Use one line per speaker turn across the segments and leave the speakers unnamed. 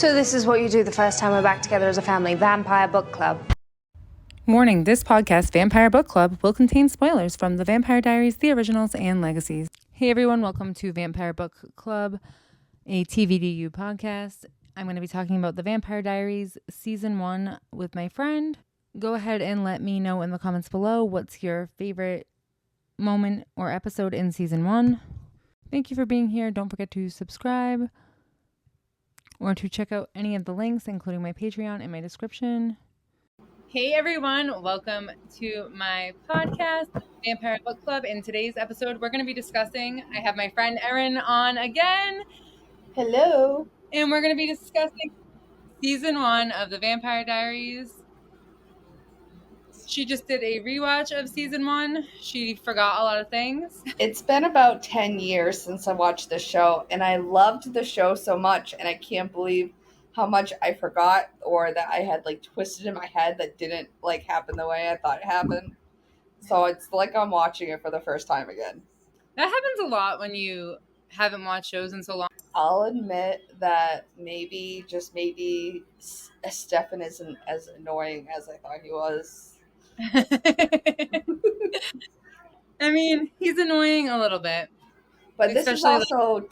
So this is what you do the first time we're back together as a family. Vampire Book Club.
Warning, this podcast, Vampire Book Club, will contain spoilers from the Vampire Diaries, the originals, and legacies. Hey everyone, welcome to Vampire Book Club, a TVDU podcast. I'm going to be talking about the Vampire Diaries Season 1 with my friend. Go ahead and let me know in the comments below what's your favorite moment or episode in Season 1. Thank you for being here. Don't forget to subscribe or to check out any of the links, including my Patreon in my description. Hey everyone, welcome to my podcast, Vampire Book Club. In today's episode, we're going to be discussing, I have my friend Erin on again.
Hello.
And we're going to be discussing Season 1 of the Vampire Diaries. She just did a rewatch of Season 1. She forgot a lot of things.
It's been about 10 years since I watched the show, and I loved the show so much, and I can't believe how much I forgot or that I had twisted in my head that didn't happen the way I thought it happened. So it's like I'm watching it for the first time again.
That happens a lot when you haven't watched shows in so long.
I'll admit that maybe Stefan isn't as annoying as I thought he was.
I mean, he's annoying a little bit.
But this is also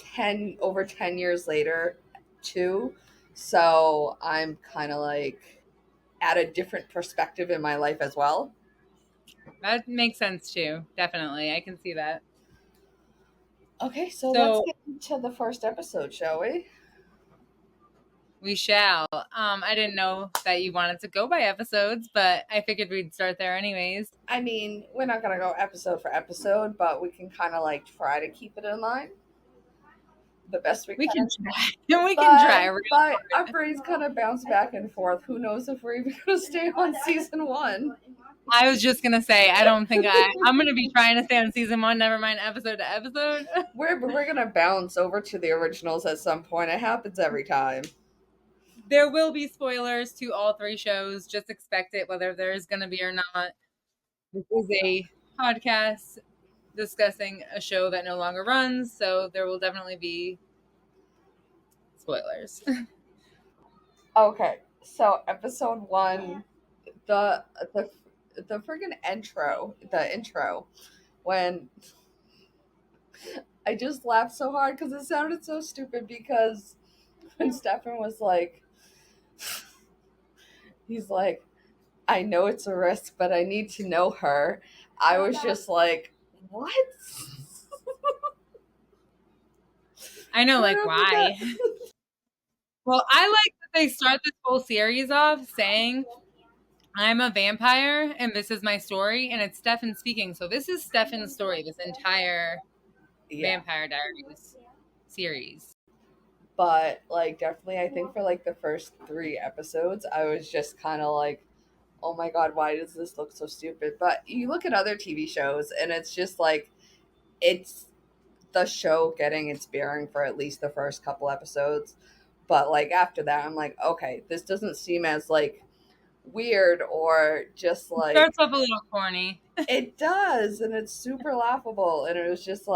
over 10 years later, too. So I'm kind of at a different perspective in my life as well.
That makes sense, too. Definitely. I can see that.
Okay, so let's get into the first episode, shall we?
We shall. I didn't know that you wanted to go by episodes, but I figured we'd start there anyways.
I mean, we're not going to go episode for episode, but we can kind of try to keep it in line the best we can.
We can try. We can try.
But our brains kind of bounce back and forth. Who knows if we're even going to stay on Season 1.
I was just going to say, I don't think I'm going to be trying to stay on Season 1, never mind episode to episode.
We're going to bounce over to the originals at some point. It happens every time.
There will be spoilers to all three shows. Just expect it, whether there's going to be or not. This is a podcast discussing a show that no longer runs, so there will definitely be spoilers.
Okay, so episode 1, the friggin' intro, when I just laughed so hard because it sounded so stupid, because when Stefan was he's like, I know it's a risk, but I need to know her. I was just like, what?
I know, why? Well, I like that they start this whole series off saying, I'm a vampire, and this is my story, and it's Stefan speaking. So this is Stefan's story, this entire Vampire Diaries series.
But, definitely, I think for, the first 3 episodes, I was just kind of oh my god, why does this look so stupid? But you look at other TV shows, and it's just, it's the show getting its bearing for at least the first couple episodes. But, after that, I'm like, okay, this doesn't seem as, weird or just,
It starts off a little corny.
It does, and it's super laughable, and it was just,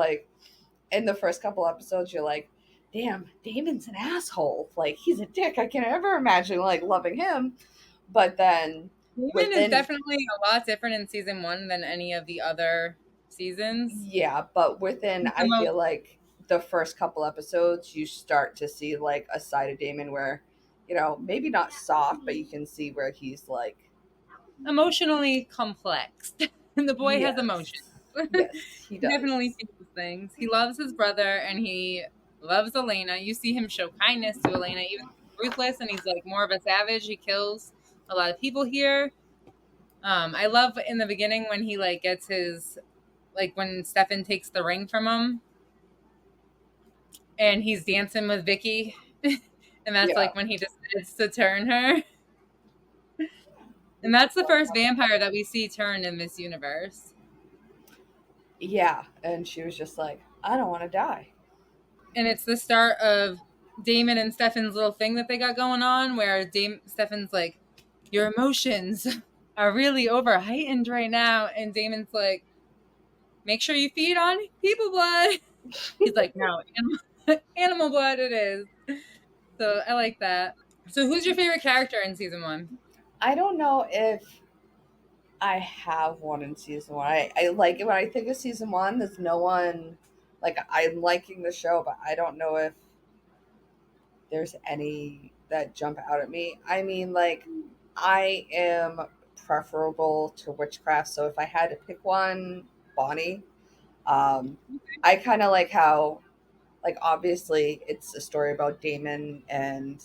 in the first couple episodes, you're like, damn, Damon's an asshole. He's a dick. I can't ever imagine, loving him. But then
Damon is definitely a lot different in Season 1 than any of the other seasons.
Yeah, but within, I feel the first couple episodes, you start to see, a side of Damon where, maybe not soft, but you can see where he's,
emotionally complex. And the boy has emotions.
Yes, he does.
He definitely feels things. He loves his brother, and he loves Elena. You see him show kindness to Elena, even ruthless, and he's more of a savage. He kills a lot of people here. I love in the beginning when he gets his, when Stefan takes the ring from him, and he's dancing with Vicky, and that's when he decides to turn her. And that's the first vampire that we see turn in this universe.
Yeah, and she was just like, I don't want to die.
And it's the start of Damon and Stefan's little thing that they got going on, where Stefan's like, your emotions are really over heightened right now. And Damon's like, make sure you feed on people blood. He's like, no, animal blood it is. So I like that. So who's your favorite character in season 1?
I don't know if I have one in season one. I like it when I think of season one. There's no one like I'm liking the show, but I don't know if there's any that jump out at me. I mean, like I am preferable to witchcraft, so if I had to pick one, Bonnie. Um, I kind of like how obviously it's a story about Damon and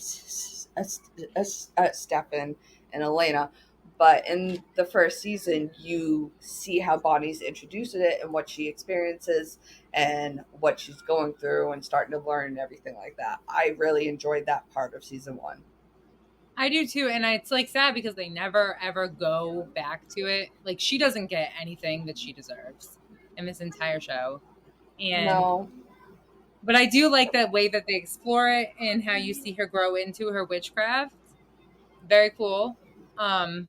Stefan and Elena, but in the first season you see how Bonnie's introduced it and what she experiences and what she's going through and starting to learn and everything like that. I really enjoyed that part of season one.
I do too, and it's like sad because they never ever go back to it. Like she doesn't get anything that she deserves in this entire show. And
No.
but I do like that way that they explore it and how you see her grow into her witchcraft. Very cool. Um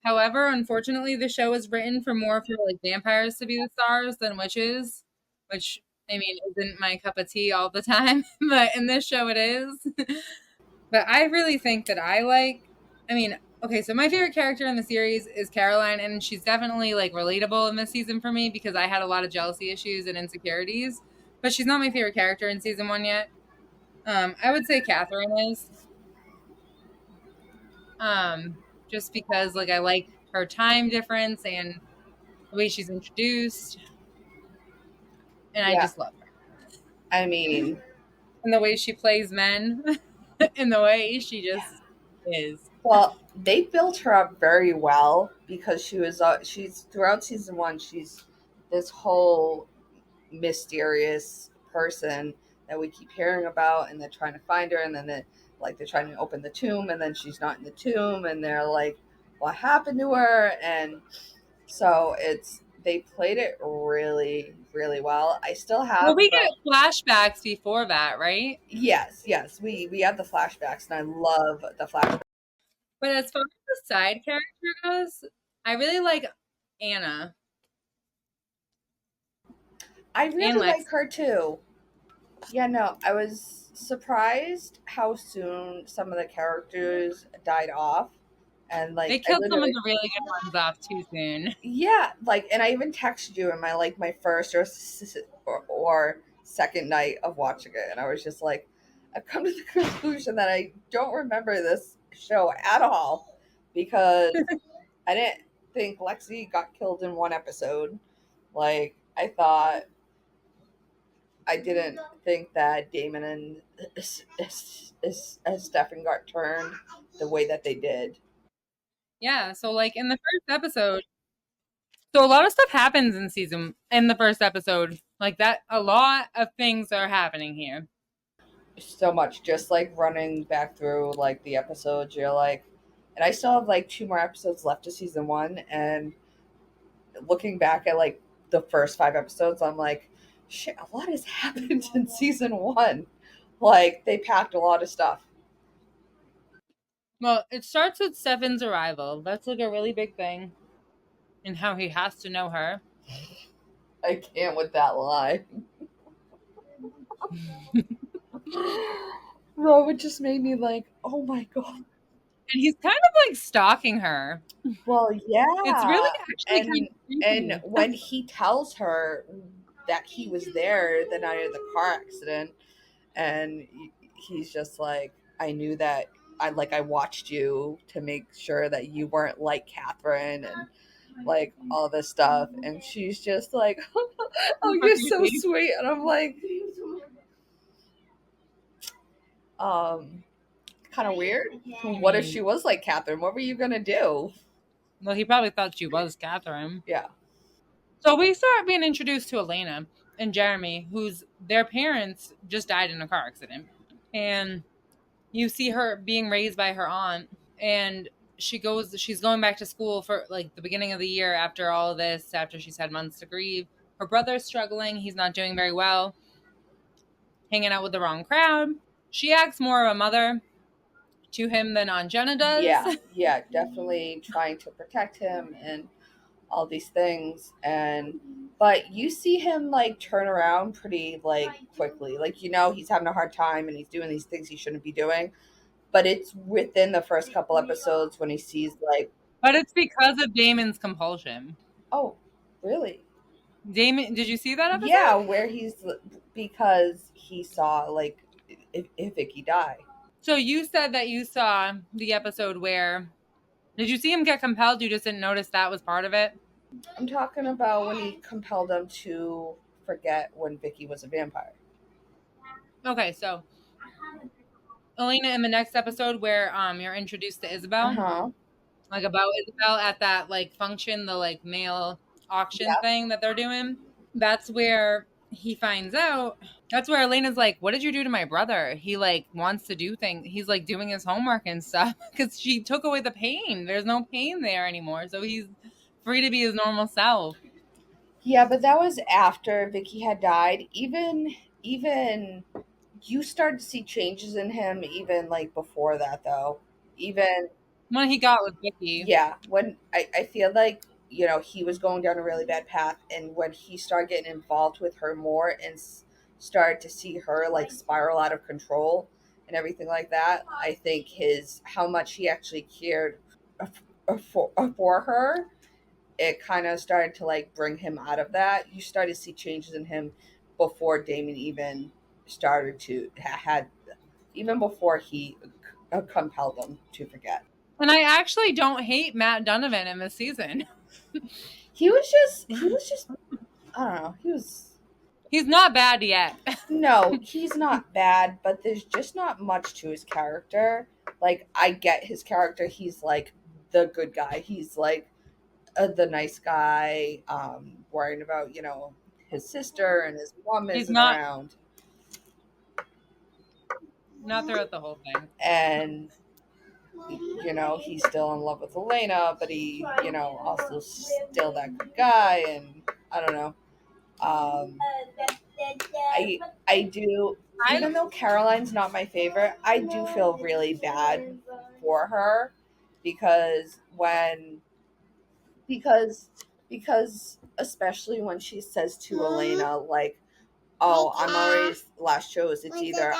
However, unfortunately, the show is written for more for like vampires to be the stars than witches, which I mean isn't my cup of tea all the time, but in this show it is. But I really think that I mean, okay, so my favorite character in the series is Caroline, and she's definitely like relatable in this season for me because I had a lot of jealousy issues and insecurities. But she's not my favorite character in season 1 yet. I would say Katherine is. Just because like I like her time difference and the way she's introduced, and I
Yeah.
just love her.
I mean,
And the way she plays men, and the way she just is.
well, they built her up very well because she's throughout season one, she's this whole mysterious person that we keep hearing about, and they're trying to find her, and then they're trying to open the tomb, and then she's not in the tomb, and they're like, what happened to her? And so they played it really, really well. I still
Well,
have
we get flashbacks before that, right?
yes, we have the flashbacks, and I love the flashbacks.
But as far as the side character goes, I really like Anna
I
and
really
Lex.
like her too. Yeah, no, I was surprised how soon some of the characters died off. And
They
like I
killed some of
literally
the really good ones off too soon.
yeah, like and I even texted you in my first or second night of watching it, and I was just like, I've come to the conclusion that I don't remember this show at all because I didn't think Lexi got killed in one episode. Like I didn't think that Damon and Stefan got turned the way that they did.
Yeah, so like in the first episode, so a lot of stuff happens in the first episode. Like that a lot of things are happening here.
So much, just like running back through like the episodes, you're like, and I still have like two more episodes left of season one, and looking back at like the first five episodes, I'm like, shit, a lot has happened in season one. Like they packed a lot of stuff.
Well, it starts with Stefan's arrival. That's like a really big thing and how he has to know her.
I can't with that lie. No, it just made me like, oh my god.
And he's kind of like stalking her.
Well,
It's really
yeah,
actually kind
and
of creepy.
when he tells her that he was there the night of the car accident, and he's just like, I knew that I watched you to make sure that you weren't like Catherine and like all this stuff, and she's just like, oh, you're so sweet, and I'm like, um, kind of weird. What if she was like Catherine? What were you gonna do?
Well, he probably thought she was Katherine.
Yeah.
So we start being introduced to Elena and Jeremy, whose their parents just died in a car accident. And you see her being raised by her aunt, and she's going back to school for like the beginning of the year after all of this, after she's had months to grieve. Her brother's struggling, he's not doing very well, hanging out with the wrong crowd. She acts more of a mother to him than Aunt Jenna does.
Yeah, yeah, definitely trying to protect him and all these things. And but you see him like turn around pretty like quickly. Like, he's having a hard time and he's doing these things he shouldn't be doing, but it's within the first couple episodes when he sees like,
But it's because of Damon's compulsion.
oh, really?
Damon, did you see that
Yeah,
episode?
where he's because he saw like if Vicky die.
So you said that you saw the episode where, did you see him get compelled? You just didn't notice that was part of it?
I'm talking about when he compelled him to forget when Vicky was a vampire.
Okay, so Elena, in the next episode where you're introduced to
Uh
Isabel,
huh.
like about Isabel at that like function, the like male auction
Yeah.
thing that they're doing, that's where he finds out. That's where Elena's like, "What did you do to my brother? He like wants to do things. He's like doing his homework and stuff because she took away the pain. There's no pain there anymore, so he's free to be his normal self."
Yeah, but that was after Vicky had died. Even you started to see changes in him even like before that though. Even
When he got with Vicky,
yeah, when I feel like, he was going down a really bad path, and when he started getting involved with her more and started to see her like spiral out of control and everything like that, I think his how much he actually cared for her, it kind of started to like bring him out of that. You started to see changes in him before Damon even started to had even before he compelled him to forget.
and I actually don't hate Matt Donovan in this season.
He was just I don't know.
He's not bad yet.
No, he's not bad, but there's just not much to his character. Like, I get his character. He's like the good guy. He's like the nice guy, worrying about, his sister and his mom
He's
isn't
not
around.
throughout the whole thing.
And, he's still in love with Elena, but he, also still that good guy. And I don't know. Um, I do,
I
even though Caroline's not my favorite, I do feel really bad for her because because especially when she says to Elena like, "Oh, I'm already last chose. It's either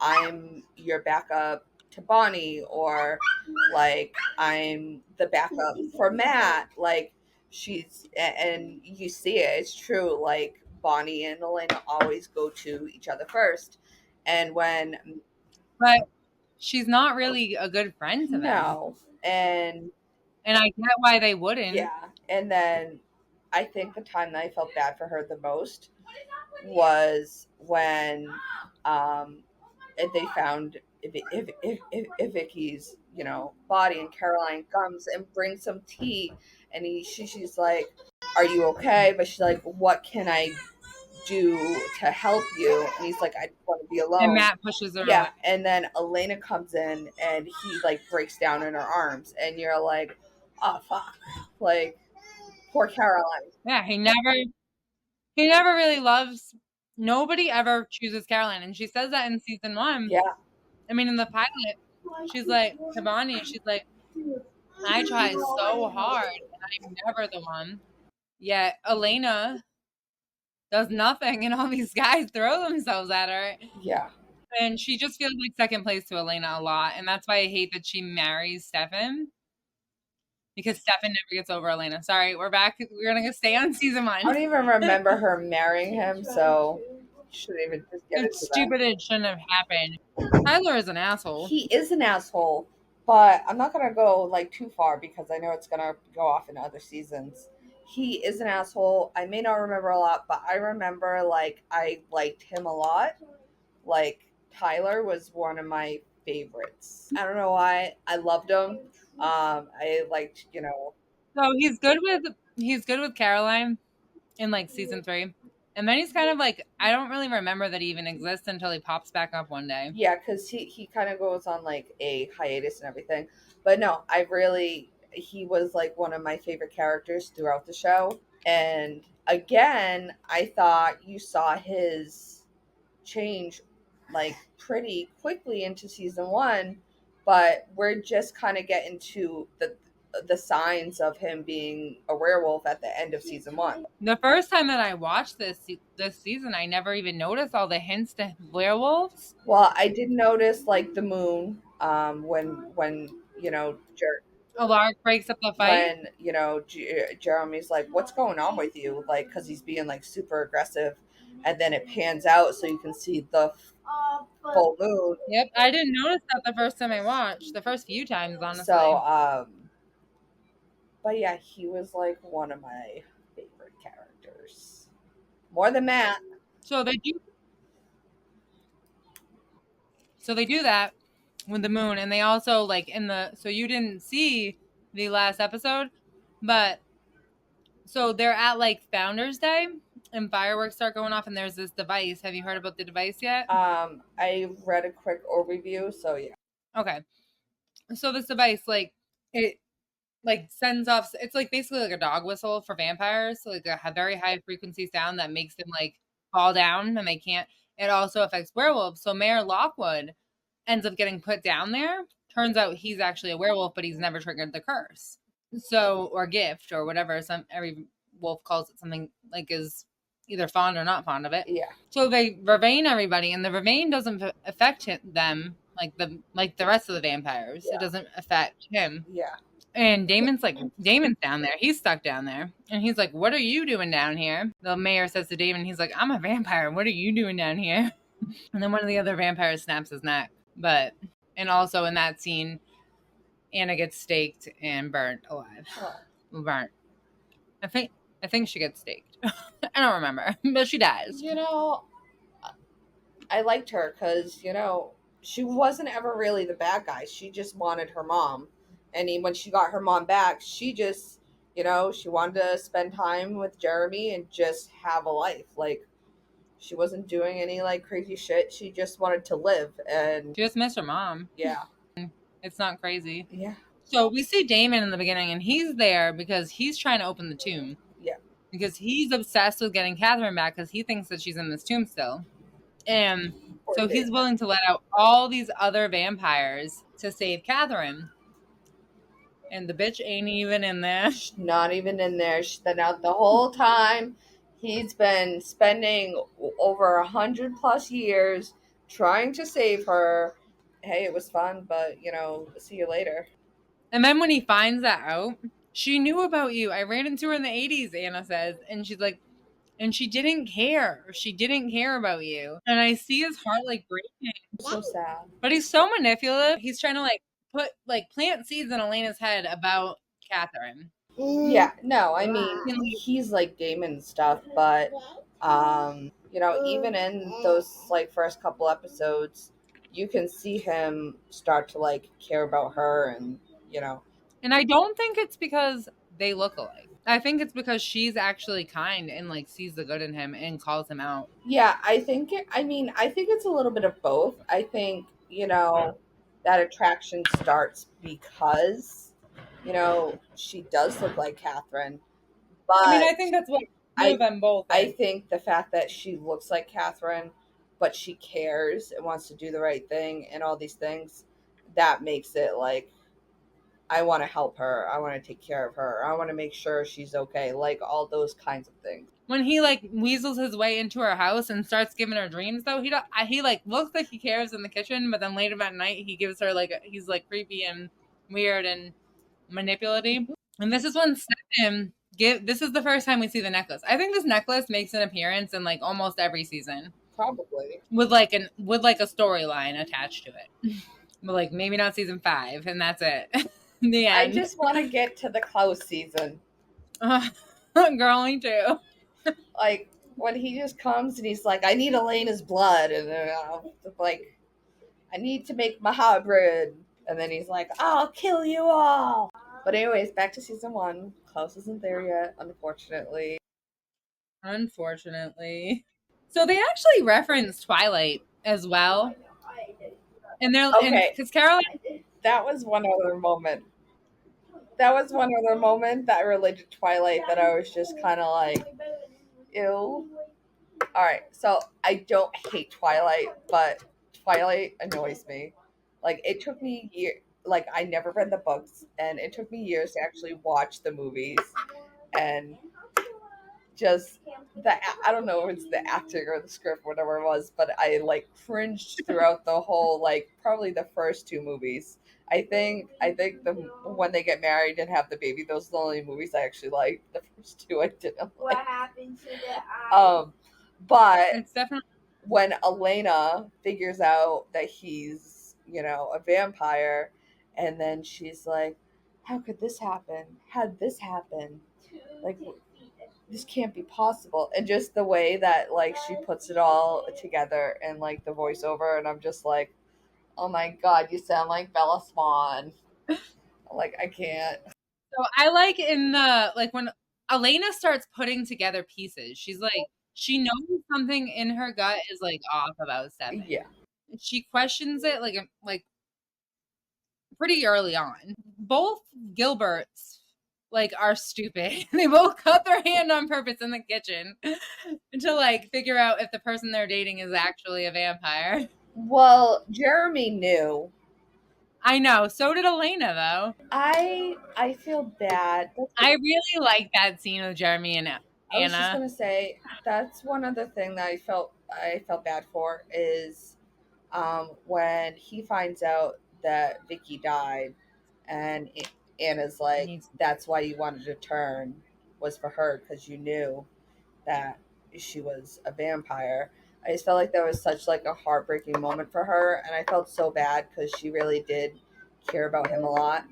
I'm your backup to Bonnie, or like I'm the backup for Matt." Like, and you see it. It's true. Like, Bonnie and Elena always go to each other first, and when
but she's not really a good friend to them.
no, and
And I get why they wouldn't.
yeah, and then I think the time that I felt bad for her the most was when um they found if Vicky's body, and Caroline comes and brings some tea, and she's like, "Are you okay?" But she's like, "What can I do to help you?" And he's like, "I just want to be
And
alone."
Matt pushes her away.
Yeah, and then Elena comes in and he like breaks down in her arms, and you're like, "Oh fuck!" Like, poor Caroline.
Yeah, he never really loves, nobody ever chooses Caroline. And she says that in season one.
Yeah,
I mean, in the pilot, she's like, to Bonnie, she's like, I try so hard and I'm never the one. Yet Elena does nothing and all these guys throw themselves at her.
yeah,
And she just feels like second place to Elena a lot. And that's why I hate that she marries Stefan. Because Stefan never gets over Elena. Sorry, we're back. We're gonna stay on season
I
one.
don't even remember her marrying him, so shouldn't even just get
It's
into that.
stupid. It shouldn't have happened. Tyler is an asshole.
He is an asshole, but I'm not gonna go like too far because I know it's gonna go off in other seasons. He is an asshole. I may not remember a lot, but I remember like I liked him a lot. Like, Tyler was one of my favorites. I don't know why. I loved him. I liked,
So he's good with Caroline in like season 3. And then he's kind of like, I don't really remember that he even exists until he pops back up one day.
yeah, because he kind of goes on like a hiatus and everything. But no, he was like one of my favorite characters throughout the show. And again, I thought you saw his change like pretty quickly into season one, but we're just kind of getting to the signs of him being a werewolf at the end of season 1.
The first time that I watched this season, I never even noticed all the hints to werewolves.
Well, I did notice like the moon when
Alark breaks up the fight.
when Jeremy's like, what's going on with you, like, because he's being like super aggressive, and then it pans out so you can see the full moon.
Yep, I didn't notice that the first time I watched. The first few times, honestly.
So but yeah, he was like one of my favorite characters, more than Matt.
So they do that with the moon, and they also like so you didn't see the last episode, but so they're at like Founders Day and fireworks start going off, and there's this device. Have you heard about the device yet?
I read a quick overview, so yeah.
Okay. So this device, like, it like sends off, it's like basically like a dog whistle for vampires, so like a very high frequency sound that makes them like fall down and they can't. It also affects werewolves. So Mayor Lockwood ends up getting put down there. Turns out he's actually a werewolf, but he's never triggered the curse. So, or gift or whatever. Every wolf calls it something, like, is either fond or not fond of it.
Yeah.
So they vervain everybody, and the vervain doesn't affect them like the rest of the vampires.
Yeah.
It doesn't affect him.
Yeah.
And Damon's down there. He's stuck down there. And he's like, what are you doing down here? The mayor says to Damon, he's like, I'm a vampire. What are you doing down here? And then one of the other vampires snaps his neck. And also in that scene, Anna gets staked and burnt alive.
Oh.
Burnt. I think she gets staked. I don't remember, but she dies.
I liked her because, she wasn't ever really the bad guy. She just wanted her mom. And when she got her mom back, she just, she wanted to spend time with Jeremy and just have a life. Like, she wasn't doing any, like, crazy shit. She just wanted to live. And
she just missed her mom.
Yeah.
It's not crazy.
Yeah.
So we see Damon in the beginning, and he's there because he's trying to open the tomb.
Yeah.
Because he's obsessed with getting Katherine back because he thinks that she's in this tomb still. And so he's willing to let out all these other vampires to save Katherine. And the bitch ain't even in there.
She's not even in there. She's been out the whole time. He's been spending over 100+ years trying to save her. Hey, it was fun, but, see you later.
And then when he finds that out, she knew about you. I ran into her in the 80s, Anna says. And she's like, and she didn't care. She didn't care about you. And I see his heart like breaking.
So sad.
But he's so manipulative. He's trying to plant seeds in Elena's head about Katherine.
Yeah, no, I mean, he's like Damon stuff, but even in those like first couple episodes, you can see him start to like care about her, and
And I don't think it's because they look alike. I think it's because she's actually kind and like sees the good in him and calls him out.
Yeah, I think it's a little bit of both. I think, that attraction starts because, she does look like Katherine. But
I think that's what drew them both.
I think the fact that she looks like Katherine, but she cares and wants to do the right thing and all these things, that makes it like, I want to help her. I want to take care of her. I want to make sure she's okay. Like all those kinds of things.
When he like weasels his way into her house and starts giving her dreams, though, he like looks like he cares in the kitchen, but then later that night he gives her like he's like creepy and weird and manipulative. And this is when this is the first time we see the necklace. I think this necklace makes an appearance in like almost every season.
Probably.
With like a storyline attached to it. But like maybe not season 5, and that's it. The end.
I just want to get to the close season.
Girl, me too.
Like when he just comes and he's like, I need Elena's blood, and like, I need to make my hybrid, and then he's like, I'll kill you all. But anyways, back to season 1. Klaus isn't there yet, unfortunately.
So they actually reference Twilight as well. And they're
okay.
Because Caroline,
that was one other moment that related to Twilight that I was just kind of like, ew. Alright, so I don't hate Twilight, but Twilight annoys me. Like, it took me like I never read the books, and it took me years to actually watch the movies, and just I don't know if it's the acting or the script, whatever it was, but I like cringed throughout the whole, like probably the first two movies. I think the when they get married and have the baby, those are the only movies I actually liked. The first two I didn't like. What happened to the eye? But
It's definitely
when Elena figures out that he's, a vampire, and then she's like, how could this happen? How'd this happen? Like, this can't be possible. And just the way that, like, she puts it all together and, like, the voiceover, and I'm just like, oh my God, you sound like Bella Swan. Like, I can't.
so I like in the like when Elena starts putting together pieces, she's like she knows something in her gut is like off about Stefan.
Yeah.
She questions it like pretty early on. Both Gilberts like are stupid. They both cut their hand on purpose in the kitchen to like figure out if the person they're dating is actually a vampire.
Well, Jeremy knew.
I know. So did Elena though.
I feel bad.
I really like that scene with Jeremy and Anna.
I was just gonna say that's one other thing that I felt bad for is when he finds out that Vicky died, and Anna's like, "That's why you wanted to turn, was for her because you knew that she was a vampire." I just felt like that was such like a heartbreaking moment for her, and I felt so bad because she really did care about him a lot.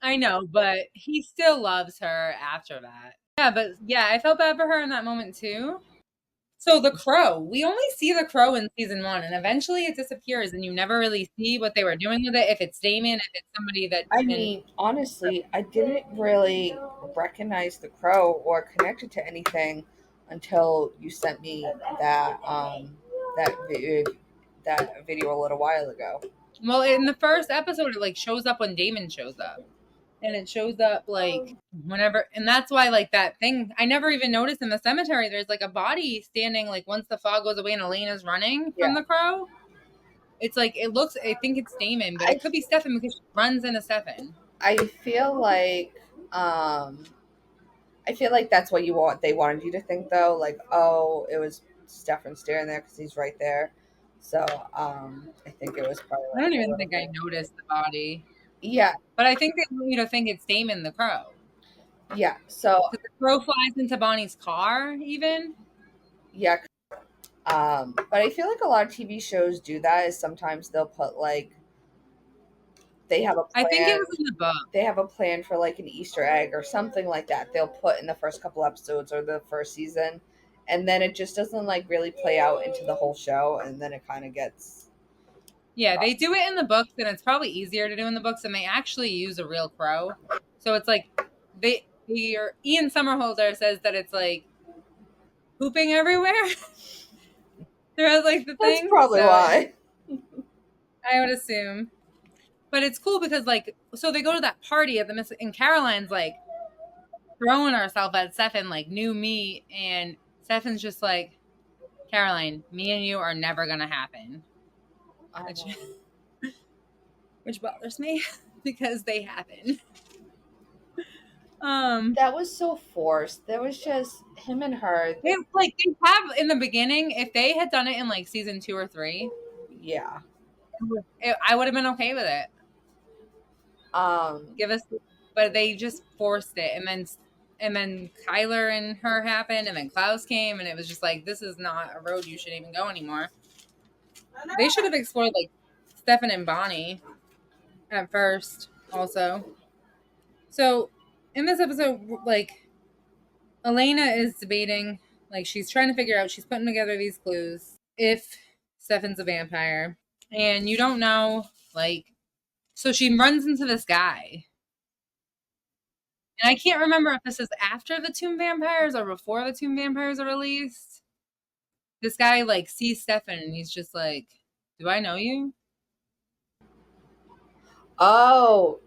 I know, but he still loves her after that. Yeah, but yeah, I felt bad for her in that moment too. So the crow, we only see the crow in season 1, and eventually it disappears, and you never really see what they were doing with it. If it's Damon, if it's somebody that.
I mean, honestly, I didn't really recognize the crow or connect it to anything until you sent me that video, that video a little while ago.
Well, in the first episode, it like shows up when Damon shows up, and it shows up like whenever, and that's why like that thing I never even noticed in the cemetery. There's like a body standing like once the fog goes away and Elena's running from the crow. It's like it looks. I think it's Damon, but it could be Stefan because she runs into Stefan.
I feel like that's what they wanted you to think, though. Like, oh, it was Stefan staring there because he's right there. So I think it was probably.
I don't even think I noticed the body.
Yeah,
but I think they want you to think it's Damon the crow.
Yeah, so
the crow flies into Bonnie's car, even.
Yeah, but I feel like a lot of TV shows do that. Is sometimes they'll put like they have a plan.
I think it was in the book.
They have a plan for like an Easter egg or something like that. They'll put in the first couple episodes or the first season, and then it just doesn't like really play out into the whole show, and then it kind of gets.
Yeah, they do it in the books, and it's probably easier to do in the books, and they actually use a real crow. So it's like Ian Somerhalder says that it's like pooping everywhere. There's like the thing.
That's probably why.
I would assume. But it's cool because like so they go to that party at the and Caroline's like throwing herself at Stefan like new me, and Stefan's just like, Caroline, me and you are never gonna happen. Which bothers me because they happen.
That was so forced. There was just him and her.
They have in the beginning. If they had done it in like season 2 or 3,
yeah,
I would have been okay with it. But they just forced it, and then Kyler and her happened, and then Klaus came, and it was just like, this is not a road you should even go anymore. They should have explored like Stefan and Bonnie at first, also. So in this episode, like Elena is debating, like she's trying to figure out, she's putting together these clues if Stefan's a vampire, and you don't know, like, so she runs into this guy. And I can't remember if this is after the Tomb Vampires or before the Tomb Vampires are released. This guy like sees Stefan and he's just like, do I know you?
Oh,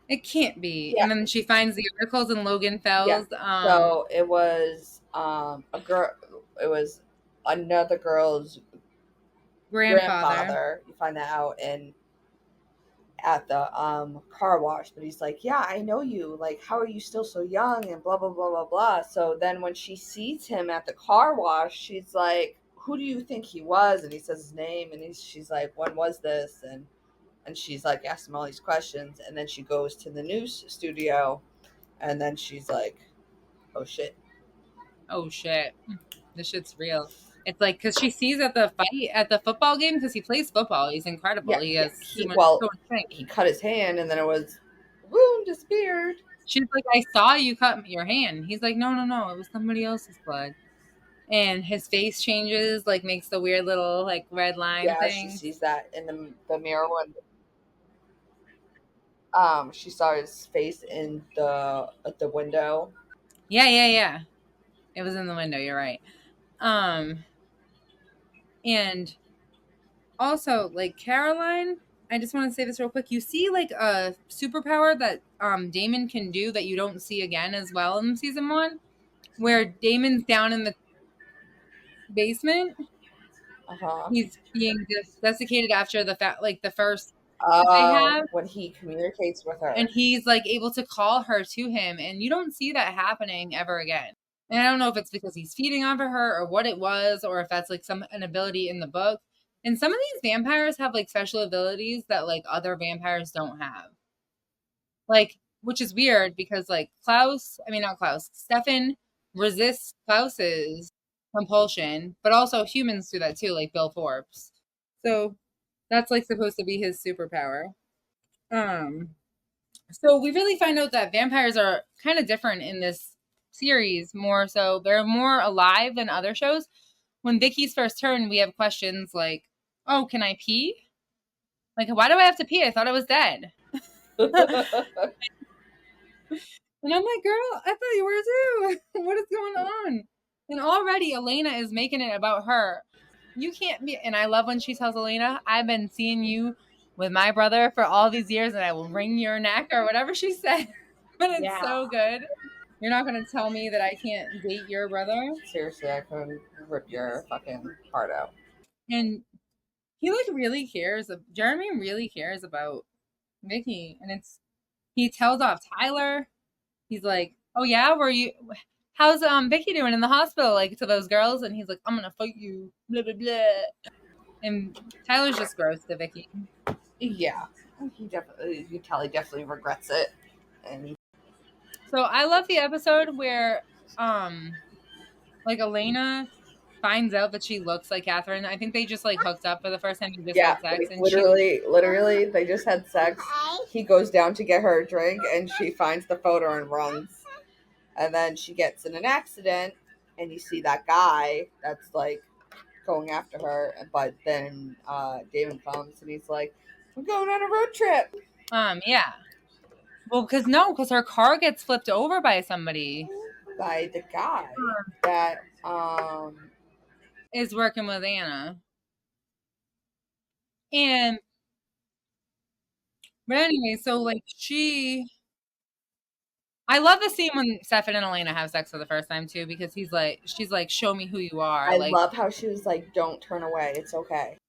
it can't be.
Yeah.
And then she finds the articles in Logan Fell's.
Yeah. So it was a girl. It was another girl's grandfather. You find that out in at the car wash, but he's like, yeah, I know you, like, how are you still so young, and blah blah blah blah blah. So then when she sees him at the car wash, she's like, who do you think he was? And he says his name, and she's like, when was this? And she's like asking him all these questions, and then she goes to the news studio, and then she's like, oh shit.
Oh shit, this shit's real. It's like, because she sees at the fight at the football game, because he plays football, he's incredible.
Yeah,
he has
he,
so much,
well,
so much strength.
he cut his hand, and then it was wound disappeared.
She's like, I saw you cut your hand. He's like, no, it was somebody else's blood. And his face changes, like makes the weird little like red line thing.
She sees that in the mirror when she saw his face in the window.
Yeah. It was in the window, you're right. And also, like, Caroline, I just want to say this real quick. You see like a superpower that Damon can do that you don't see again as well in season 1, where Damon's down in the basement. He's being desiccated after the the first they have,
when he communicates with her,
and he's like able to call her to him, and you don't see that happening ever again. And I don't know if it's because he's feeding off of her or what it was, or if that's like an ability in the book. And some of these vampires have like special abilities that like other vampires don't have, like, which is weird because like Stefan resists Klaus's compulsion, but also humans do that too, like Bill Forbes. So that's like supposed to be his superpower. So we really find out that vampires are kind of different in this series, more so they're more alive than other shows. When Vicky's first turn, we have questions like, oh, can I pee? Like, why do I have to pee? I thought I was dead. And I'm like, girl, I thought you were too. What is going on? And already Elena is making it about her. You can't be. And I love when she tells Elena, I've been seeing you with my brother for all these years, and I will wring your neck, or whatever she said. But it's so good. You're not going to tell me that I can't date your brother?
Seriously, I couldn't rip your fucking heart out.
And he like really cares. Jeremy really cares about Vicky, and he tells off Tyler. He's like, oh yeah, how's Vicky doing in the hospital, like, to those girls? And he's like, I'm gonna fight you, blah blah blah. And Tyler's just gross to Vicky.
Yeah, you can tell he definitely regrets it. And
so I love the episode where like Elena finds out that she looks like Katherine. I think they just like hooked up for the first time. They just had sex,
like,
and
literally they just had sex. He goes down to get her a drink, and she finds the photo and runs. And then she gets in an accident, and you see that guy that's like going after her. But then Damon comes, and he's like, "We're going on a road trip."
Yeah. Well, because her car gets flipped over by somebody.
By the guy that
is working with Anna. But anyway, so like I love the scene when Stefan and Elena have sex for the first time too, because she's like, show me who you are.
I love how she was like, don't turn away, it's okay.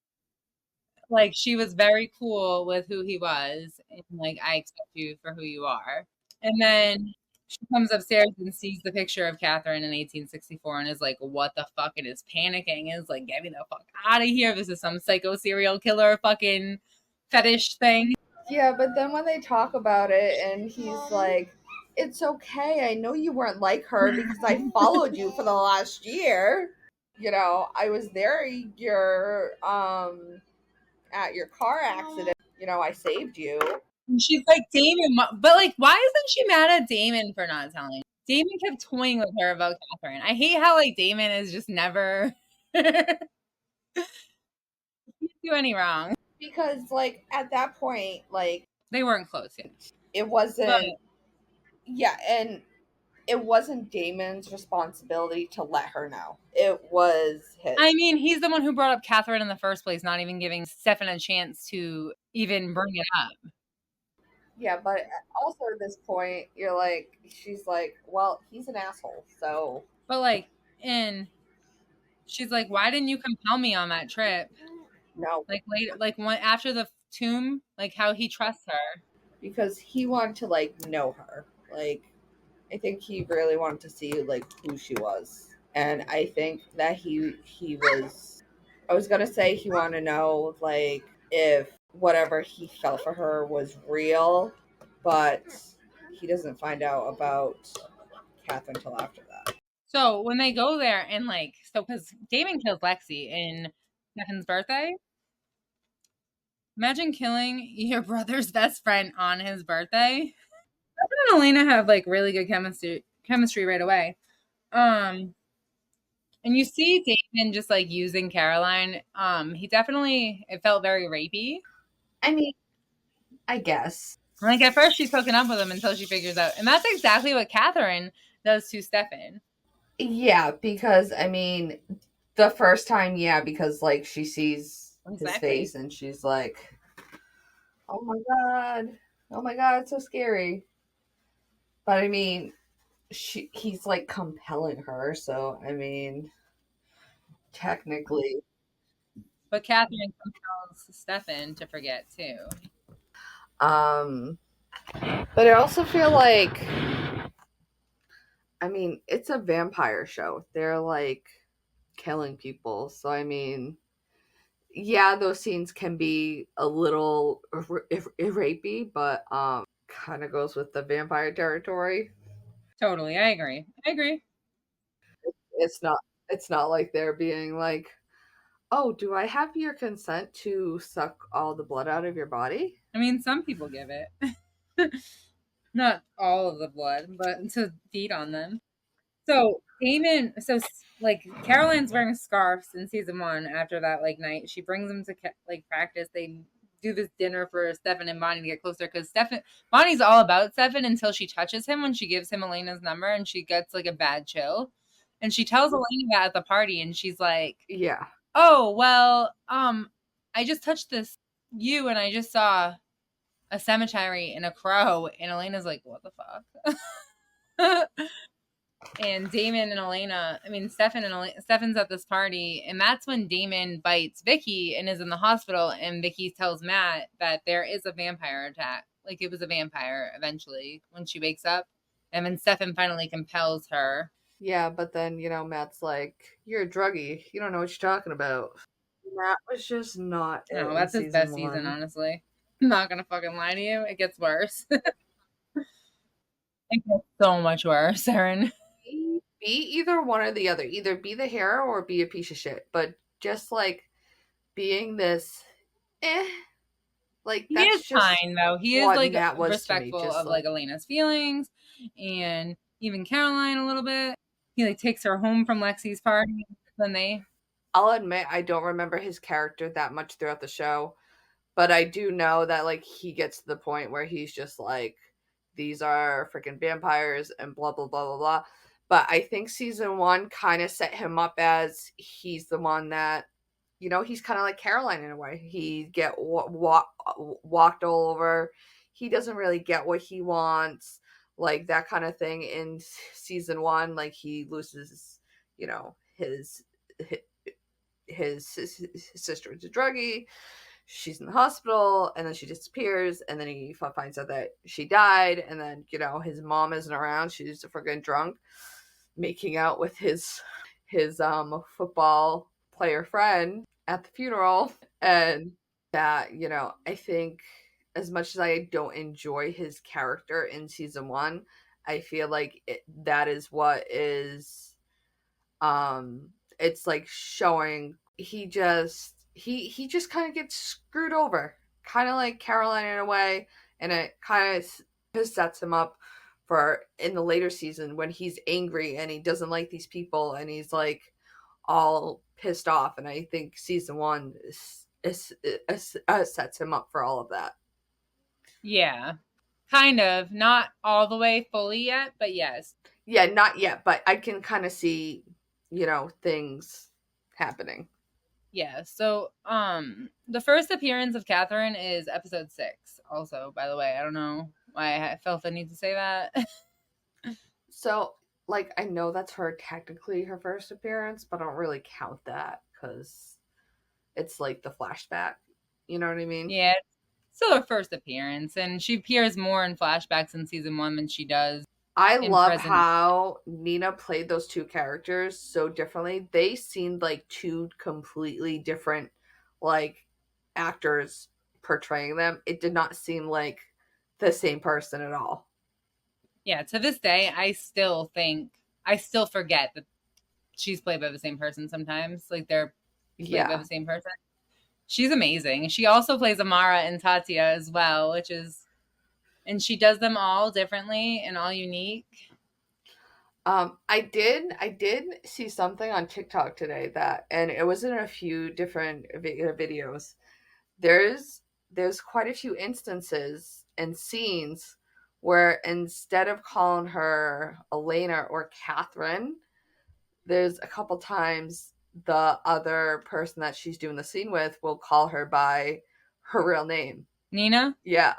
Like, she was very cool with who he was, and like, I accept you for who you are. And then she comes upstairs and sees the picture of Katherine in 1864 and is like, what the fuck? And is panicking and is like, get me the fuck out of here. This is some psycho serial killer fucking fetish thing.
Yeah, but then when they talk about it and he's like, it's okay, I know you weren't like her because I followed you for the last year. You know, I was there at your car accident. You know, I saved you.
And she's like, Damon, but like, why isn't she mad at Damon for not telling? Damon kept toying with her about Katherine. I hate how like Damon is just never he didn't do any wrong.
Because like at that point, like,
they weren't close yet.
It wasn't and it wasn't Damon's responsibility to let her know. It was his.
I mean, he's the one who brought up Katherine in the first place, not even giving Stefan a chance to even bring it up.
Yeah, but also at this point, you're like, she's like, well, he's an asshole, so.
But like, and she's like, why didn't you compel me on that trip?
No.
Like later, like after the tomb, like how he trusts her.
Because he wanted to like know her. Like I think he really wanted to see like who she was. And I think that he was I was gonna say he wanted to know like if whatever he felt for her was real, but he doesn't find out about Katherine until after that.
So when they go there and like, so because Damon kills Lexi in Stefan's birthday. Imagine killing your brother's best friend on his birthday. Stefan and Elena have like really good chemistry right away. And you see Damon just like using Caroline. He definitely, it felt very rapey.
I mean, I guess.
Like at first she's hooking up with him until she figures out, and that's exactly what Katherine does to Stefan.
Yeah, because I mean, the first time, yeah, because like she sees his
Exactly.
face and she's like, "Oh my god, oh my god, it's so scary." But I mean, he's like compelling her, so I mean, technically,
But Katherine compels Stefan to forget too.
um, but I also feel like, I mean, it's a vampire show. They're like killing people, so I mean, yeah, those scenes can be a little rapey, but kind of goes with the vampire territory.
Totally, I agree. I agree.
It's not it's not like they're being like, "Oh, do I have your consent to suck all the blood out of your body?"
I mean, some people give it. Not all of the blood, but to feed on them. So Damon, so like Caroline's wearing scarves in season one. After that, like night, she brings them to like practice. They do this dinner for Stefan and Bonnie to get closer because Bonnie's all about Stefan until she touches him when she gives him Elena's number and she gets like a bad chill, and she tells Elena that at the party, and she's like,
Yeah.
"Oh well, I just touched this you, and I just saw a cemetery and a crow," and Elena's like, "What the fuck?" And Damon and Elena, I mean Stefan and Stefan's at this party, and that's when Damon bites Vicky and is in the hospital, and Vicky tells Matt that there is a vampire attack. Like it was a vampire eventually when she wakes up. And then Stefan finally compels her.
Yeah, but then, Matt's like, "You're a druggie. You don't know what you're talking about." Matt was just not
No,
it in
that's his best
season
season,
1.
honestly. I'm not gonna fucking lie to you. It gets worse. It gets so much worse, Erin.
Be either one or the other. Either be the hero or be a piece of shit. But just like being this eh, like
He
that's
is
just
kind though. He is
what
like
Matt was to me.
respectful
Just
of
like
like Elena's feelings and even Caroline a little bit. He like takes her home from Lexi's party. Then they
I'll admit I don't remember his character that much throughout the show, but I do know that like he gets to the point where he's just like, these are freaking vampires and blah blah blah blah blah. But I think season 1 kind of set him up as he's the one that, he's kind of like Caroline in a way. He get walked all over. He doesn't really get what he wants, like that kind of thing. In season 1, like he loses, his his sister is a druggie. She's in the hospital, and then she disappears, and then he finds out that she died, and then his mom isn't around. She's a freaking drunk, making out with his football player friend at the funeral. And that, I think, as much as I don't enjoy his character in season 1, I feel like that is what is it's like showing he just kind of gets screwed over, kind of like Caroline in a way. And it kind of sets him up for in the later season when he's angry and he doesn't like these people and he's like all pissed off. And I think season 1 sets him up for all of that.
yeah, kind of not all the way fully yet, but yes.
Yeah, not yet, but I can kind of see things happening.
Yeah. So the first appearance of Katherine is episode 6. Also, by the way, I don't know why I felt the need to say that.
So, like, I know that's technically her first appearance, but I don't really count that because it's like the flashback. You know what I mean?
Yeah, still her first appearance, and she appears more in flashbacks in season 1 than she does
I
in
love
present.
how Nina played those two characters so differently. They seemed like two completely different like actors portraying them. It did not seem like the same person at all.
Yeah, to this day, I still forget that she's played by the same person sometimes. Like they're played by the same person. She's amazing. She also plays Amara and Tatia as well, and she does them all differently and all unique.
I did see something on TikTok today and it was in a few different videos. There's quite a few instances and scenes where instead of calling her Elena or Katherine, there's a couple times the other person that she's doing the scene with will call her by her real name.
Nina?
Yeah.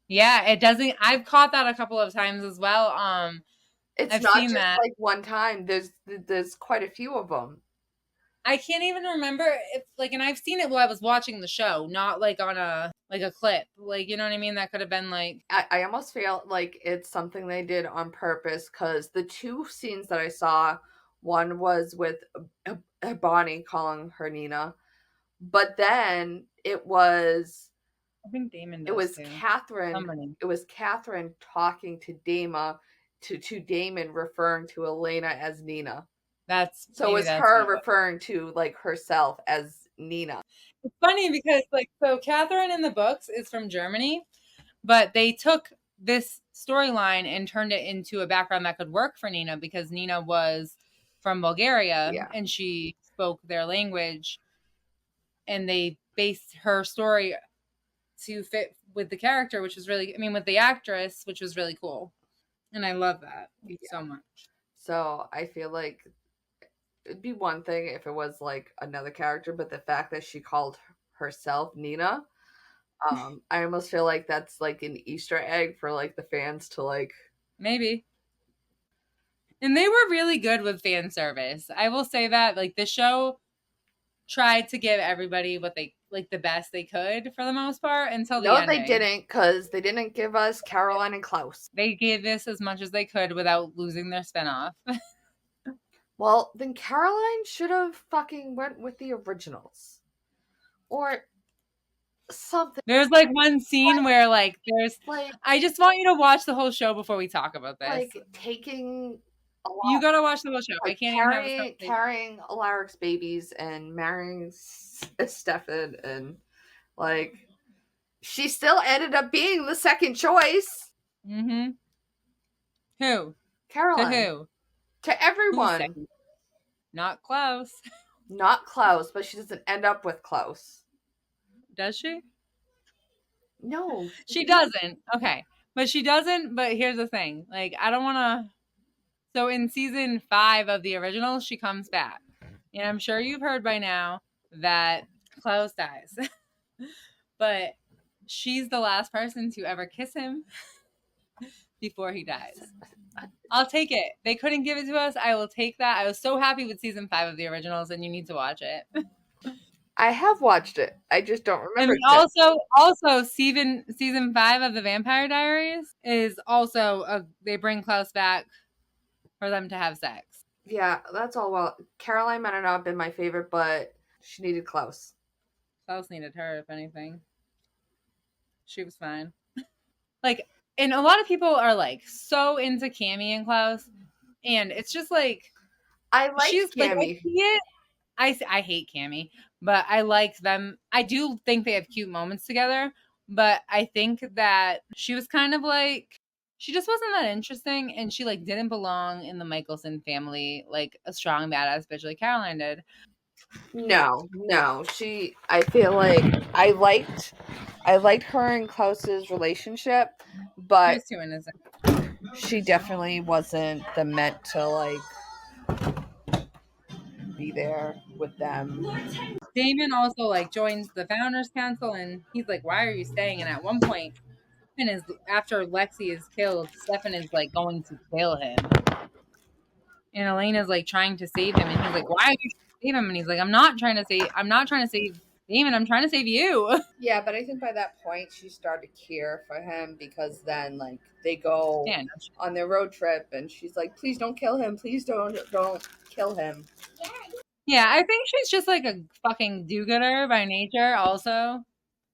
Yeah, it doesn't. I've caught that a couple of times as well.
It's not just that. Like one time. There's quite a few of them.
I can't even remember if and I've seen it while I was watching the show, not like on a clip. Like, you know what I mean? That could have been like
I almost feel like it's something they did on purpose, because the two scenes that I saw, one was with Bonnie calling her Nina, but then it was
I think Damon does
it was
too.
Katherine.
Somebody.
It was Katherine talking to Damon referring to Elena as Nina. So it was her referring to like herself as Nina.
It's funny because so Katherine in the books is from Germany, but they took this storyline and turned it into a background that could work for Nina, because Nina was from Bulgaria and she spoke their language, and they based her story to fit with the character, which was really, with the actress, which was really cool. And I love that so much. So
I feel like it'd be one thing if it was like another character, but the fact that she called herself Nina, I almost feel like that's like an Easter egg for like the fans to like. Maybe.
And they were really good with fan service. I will say that the show tried to give everybody what they the best they could for the most part until the ending.
No, they didn't, because they didn't give us Caroline and Klaus.
They gave this as much as they could without losing their spinoff.
Well, then Caroline should have fucking went with the originals. Or something.
There's one scene where there's I just want you to watch the whole show before we talk about this.
Taking a lot.
You gotta watch the whole show. I can't
even carrying Alaric's babies and marrying Stefan, and she still ended up being the second choice.
Mm-hmm. Who?
Caroline.
To who?
To everyone.
Not Klaus.
Not Klaus, but she doesn't end up with Klaus.
Does she?
No.
She doesn't. Okay. But she doesn't. But here's the thing. I don't want to. So in season 5 of the original, she comes back. And I'm sure you've heard by now that Klaus dies. But she's the last person to ever kiss him before he dies. I'll take it. They couldn't give it to us. I will take that. I was so happy with season 5 of the originals, and you need to watch it.
I have watched it. I just don't remember.
And also season 5 of the Vampire Diaries is also they bring Klaus back for them to have sex. Yeah, that's all well. Caroline might not have been my favorite, but she needed Klaus. Klaus needed her, if anything. She was fine. And a lot of people are so into Cammy and Klaus, and it's just I like Cammy. I hate Cammy, but I like them. I do think they have cute moments together, but I think that she was kind of she just wasn't that interesting, and she didn't belong in the Michelson family like a strong badass bitch like Caroline did. No. I feel like I liked her and Klaus's relationship, but too innocent. She definitely wasn't the meant to be there with them. Damon also joins the Founders Council, and he's like, "Why are you staying?" And at one point, after Lexi is killed, Stefan is going to kill him, and Elena's trying to save him, and he's like, "Why are you trying to save him?" And he's like, I'm not trying to save Damon, I'm trying to save you.
Yeah, but I think by that point she started to care for him because then like they go
Yeah,
on their road trip and she's like, please don't kill him, please don't kill him.
yeah, I think she's just like a fucking do-gooder by nature also.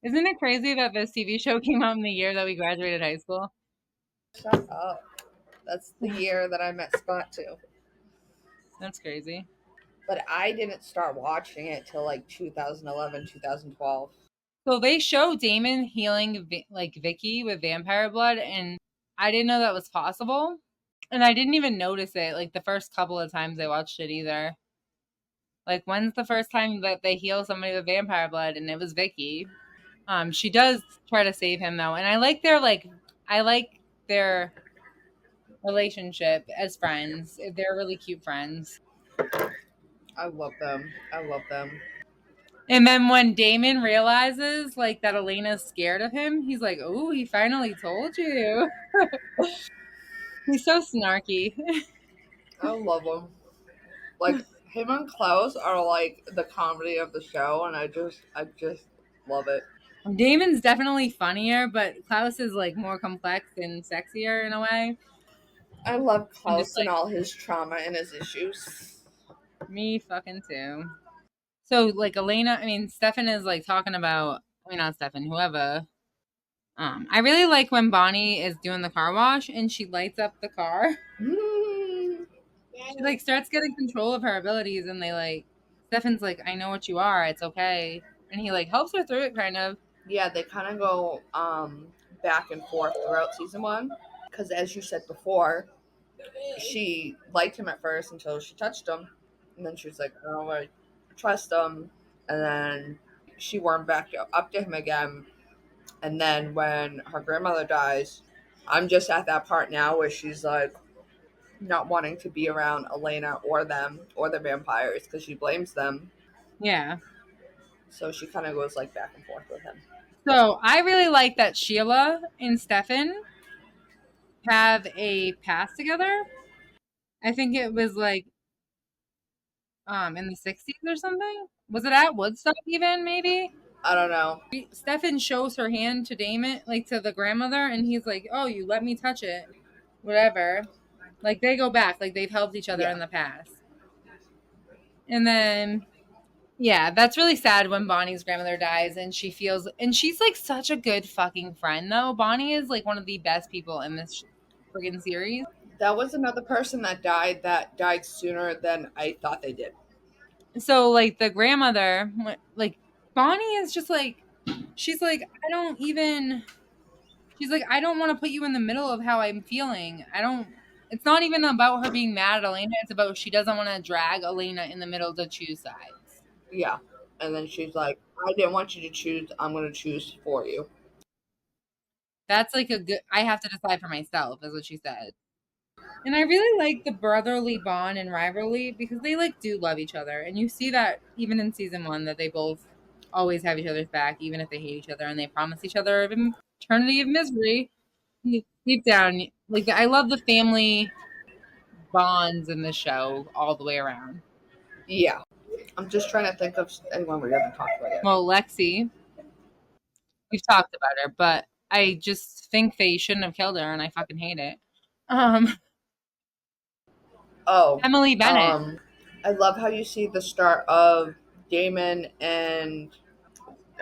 Isn't it crazy that this TV show came out in the year that we graduated high school?
Shut up. That's the year that I met Scott too.
That's crazy.
But I didn't start watching it till like 2011, 2012.
So they show Damon healing like Vicky with vampire blood, and I didn't know that was possible. And I didn't even notice it like the first couple of times I watched it either. Like, when's the first time that they heal somebody with vampire blood? And it was Vicky. She does try to save him though, and I like their relationship as friends. They're really cute friends.
I love them. I love them.
And then when Damon realizes like that Elena's scared of him, he's like, "Oh, he finally told you." He's so snarky.
I love them. Like him and Klaus are like the comedy of the show, and I just love it.
Damon's definitely funnier, but Klaus is like more complex and sexier in a way.
I love
And just
Klaus and
like
all his trauma and his issues.
me fucking too. So like Elena, I mean Stefan is like talking about I mean not Stefan, whoever. I really like when Bonnie is doing the car wash and she lights up the car. She like starts getting control of her abilities and they like Stefan's like, I know what you are, it's okay. And he like helps her through it kind of.
Yeah, they kind of go back and forth throughout season one. Because as you said before, she liked him at first until she touched him. And then she was like, oh, I trust him. And then she warmed back up to him again. And then when her grandmother dies, I'm just at that part now where she's like not wanting to be around Elena or them or the vampires because she blames them.
Yeah.
So she kind of goes like back and forth with him.
So I really like that Sheila and Stefan have a past together. I think it was like in the 60s or something. Was it at Woodstock even maybe?
I don't know.
Stefan shows her hand to Damon, like to the grandmother, and he's like, "Oh, you let me touch it, whatever." Like they go back, like they've helped each other
Yeah.
in the past. And then, yeah, that's really sad when Bonnie's grandmother dies, and she feels, and she's like such a good fucking friend though. Bonnie is like one of the best people in this friggin' series.
That was another person that died sooner than I thought they did.
So like the grandmother, like Bonnie is just like, she's like, I don't even. She's like, I don't want to put you in the middle of how I'm feeling. I don't. It's not even about her being mad at Elena. It's about she doesn't want to drag Elena in the middle to choose sides.
Yeah. And then she's like, I didn't want you to choose. I'm going to choose for you.
That's like a good. I have to decide for myself, is what she said. And I really like the brotherly bond and rivalry because they like do love each other, and you see that even in season one that they both always have each other's back, even if they hate each other, and they promise each other an eternity of misery. Deep down, like I love the family bonds in the show all the way around.
Yeah. I'm just trying to think of anyone we haven't talked about yet.
Well, Lexi, we've talked about her, but I just think they shouldn't have killed her, and I fucking hate it.
Oh.
Emily Bennett.
I love how you see the start of Damon and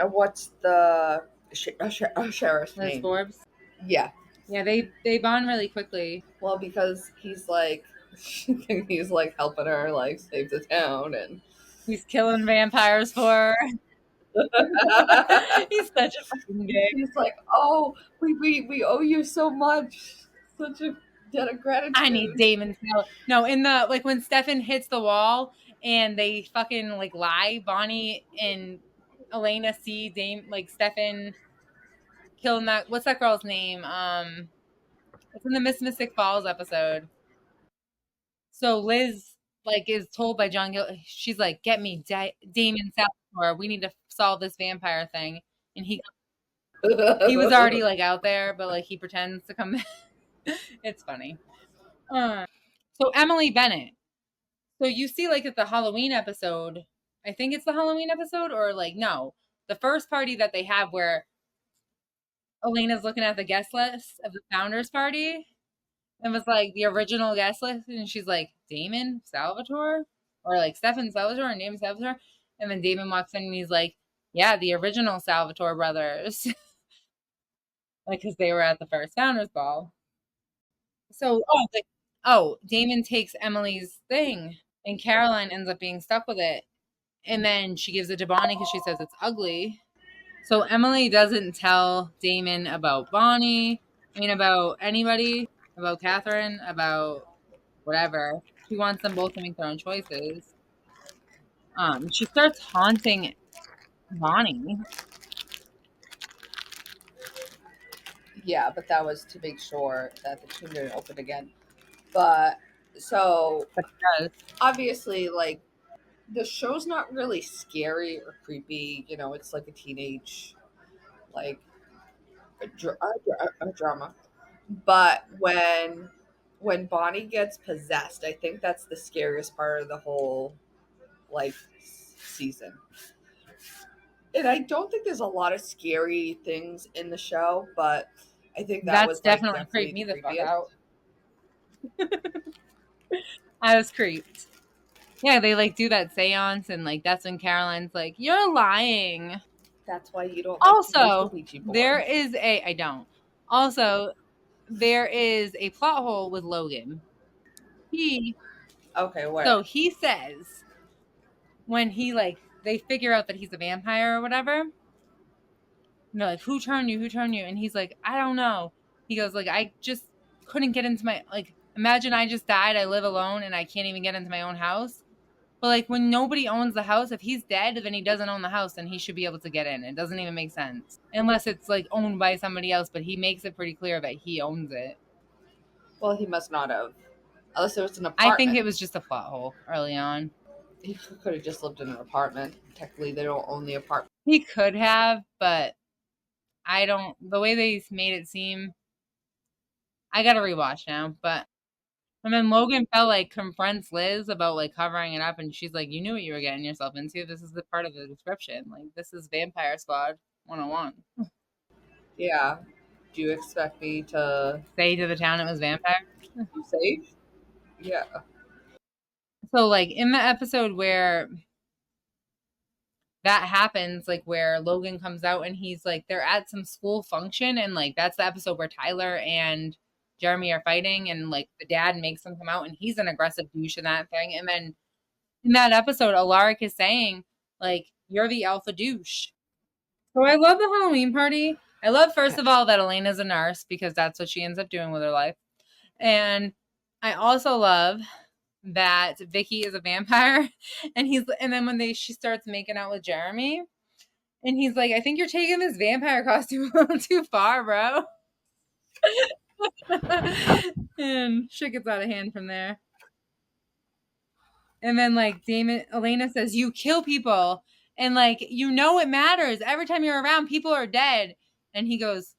what's the sheriff's
Liz
name?
Forbes.
Yeah.
Yeah, they bond really quickly.
Well, because he's like helping her like save the town and
He's killing vampires for her. He's such a fucking gay.
he's like, oh, we owe you so much, such a debt of gratitude.
I need Damon's help. No, in the like when Stefan hits the wall and they fucking like lie, Bonnie and Elena see Stefan killing that. What's that girl's name? It's in the Miss Mystic Falls episode. So Liz like is told by John Gill, she's like, "Get me Damon Salvatore. We need to solve this vampire thing." And he was already like out there, but like he pretends to come. It's funny. So Emily Bennett. So you see like at the Halloween episode, I think it's the Halloween episode, or like no, the first party that they have where Elena's looking at the guest list of the founders party and was like the original guest list, and she's like Damon Salvatore or like Stefan Salvatore and Damon Salvatore, and then Damon walks in and he's like, yeah, the original Salvatore brothers, like because they were at the first founders ball. So Damon takes Emily's thing, and Caroline ends up being stuck with it, and then she gives it to Bonnie because she says it's ugly. So Emily doesn't tell Damon about Bonnie. I mean, about anybody, about Katherine, about whatever. She wants them both to make their own choices. She starts haunting Bonnie.
Yeah, but that was to make sure that the tomb didn't open again. But so obviously, like, the show's not really scary or creepy. You know, it's like a teenage, like, a drama. But when Bonnie gets possessed, I think that's the scariest part of the whole, like, season. And I don't think there's a lot of scary things in the show, but I think that was like,
definitely creeped me the fuck
creepiest.
out. I was creeped. Yeah, they like do that seance, and like that's when Caroline's like, "You're lying."
That's why you don't like
Also,
to use the Ouija board.
I don't. Also, there is a plot hole with Logan.
Okay, what?
So he says when he like they figure out that he's a vampire or whatever. And they're like, "Who turned you? Who turned you?" And he's like, "I don't know." He goes like, "I just couldn't get into my like. Imagine I just died. I live alone and I can't even get into my own house." But like when nobody owns the house, if he's dead, then he doesn't own the house, then he should be able to get in. It doesn't even make sense unless it's like owned by somebody else. But he makes it pretty clear that he owns it.
Well, he must not have, unless it was an apartment.
I think it was just a plot hole early on.
He could have just lived in an apartment. Technically, they don't own the apartment.
He could have, but I don't. The way they made it seem, I gotta rewatch now. But and then Logan felt like confronts Liz about like covering it up, and she's like, "You knew what you were getting yourself into. This is the part of the description. Like this is Vampire Squad 101."
Yeah. Do you expect me to
say to the town it was vampire?
You safe? Yeah.
So like in the episode where that happens, like where Logan comes out and he's like they're at some school function, and like that's the episode where Tyler and Jeremy are fighting, and like the dad makes them come out and he's an aggressive douche in that thing. And then in that episode, Alaric is saying like, "You're the alpha douche." So I love the Halloween party. I love, first of all, that Elena's a nurse because that's what she ends up doing with her life. And I also love that Vicky is a vampire, and then when she starts making out with Jeremy, and he's like, "I think you're taking this vampire costume a little too far, bro." And shit gets out of hand from there. And then like Elena says, "You kill people, and like it matters. Every time you're around, people are dead." And he goes,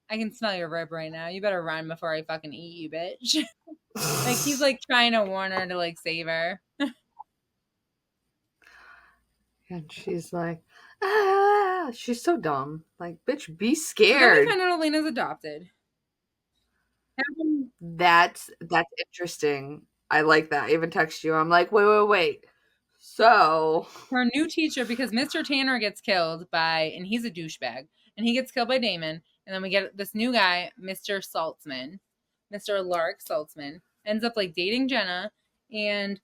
"I can smell your rib right now. You better run before I fucking eat you, bitch." Like he's like trying to warn her to like save her.
And she's like, she's so dumb. Like, bitch, be scared.
Then we find out Elena's adopted.
That's interesting. I like that. I even text you. I'm like, wait. So
her new teacher, because Mr. Tanner gets killed and he's a douchebag, and he gets killed by Damon, and then we get this new guy, Mr. Saltzman, Mr. Lark Saltzman, ends up like dating Jenna, and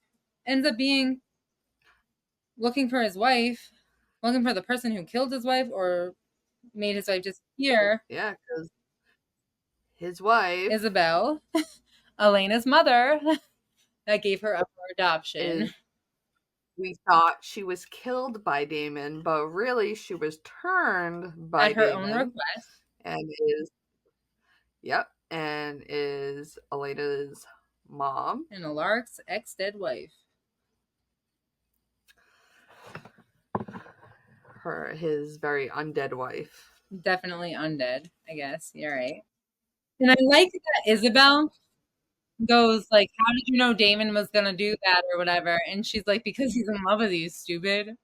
ends up being looking for his wife, looking for the person who killed his wife or made his wife disappear.
Yeah, because his wife,
Isabel, Elena's mother, that gave her up for adoption.
We thought she was killed by Damon, but really she was turned by
at her
Damon,
own request,
and is Elena's mom
and Alaric's ex-dead wife.
His very undead wife.
Definitely undead, I guess. You're right. And I like that Isabel goes like, "How did you know Damon was gonna do that or whatever?" And she's like, "Because he's in love with you, stupid."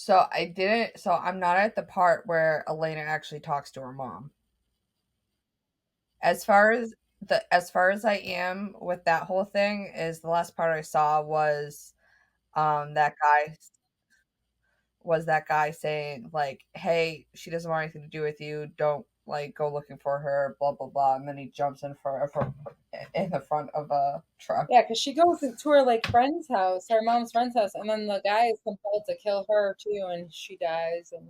So I didn't. So I'm not at the part where Elena actually talks to her mom. As far as I am with that whole thing is the last part I saw was that guy saying like, "Hey, she doesn't want anything to do with you. Don't like go looking for her." Blah blah blah, and then he jumps in front of her in the front of a truck.
Yeah, because she goes to her like friend's house, her mom's friend's house, and then the guy is compelled to kill her too, and she dies. And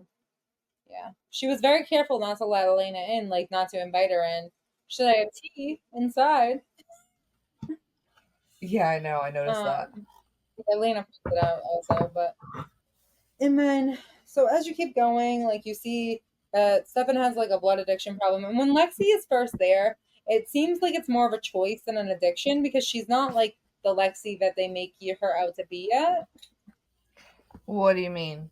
yeah, she was very careful not to let Elena in, like not to invite her in. Should I have tea inside?
Yeah, I know. I noticed that.
Elena pointed it out also, but and then so as you keep going, like you see that Stefan has like a blood addiction problem, and when Lexi is first there, it seems like it's more of a choice than an addiction because she's not like the Lexi that they make her out to be yet.
What do you mean?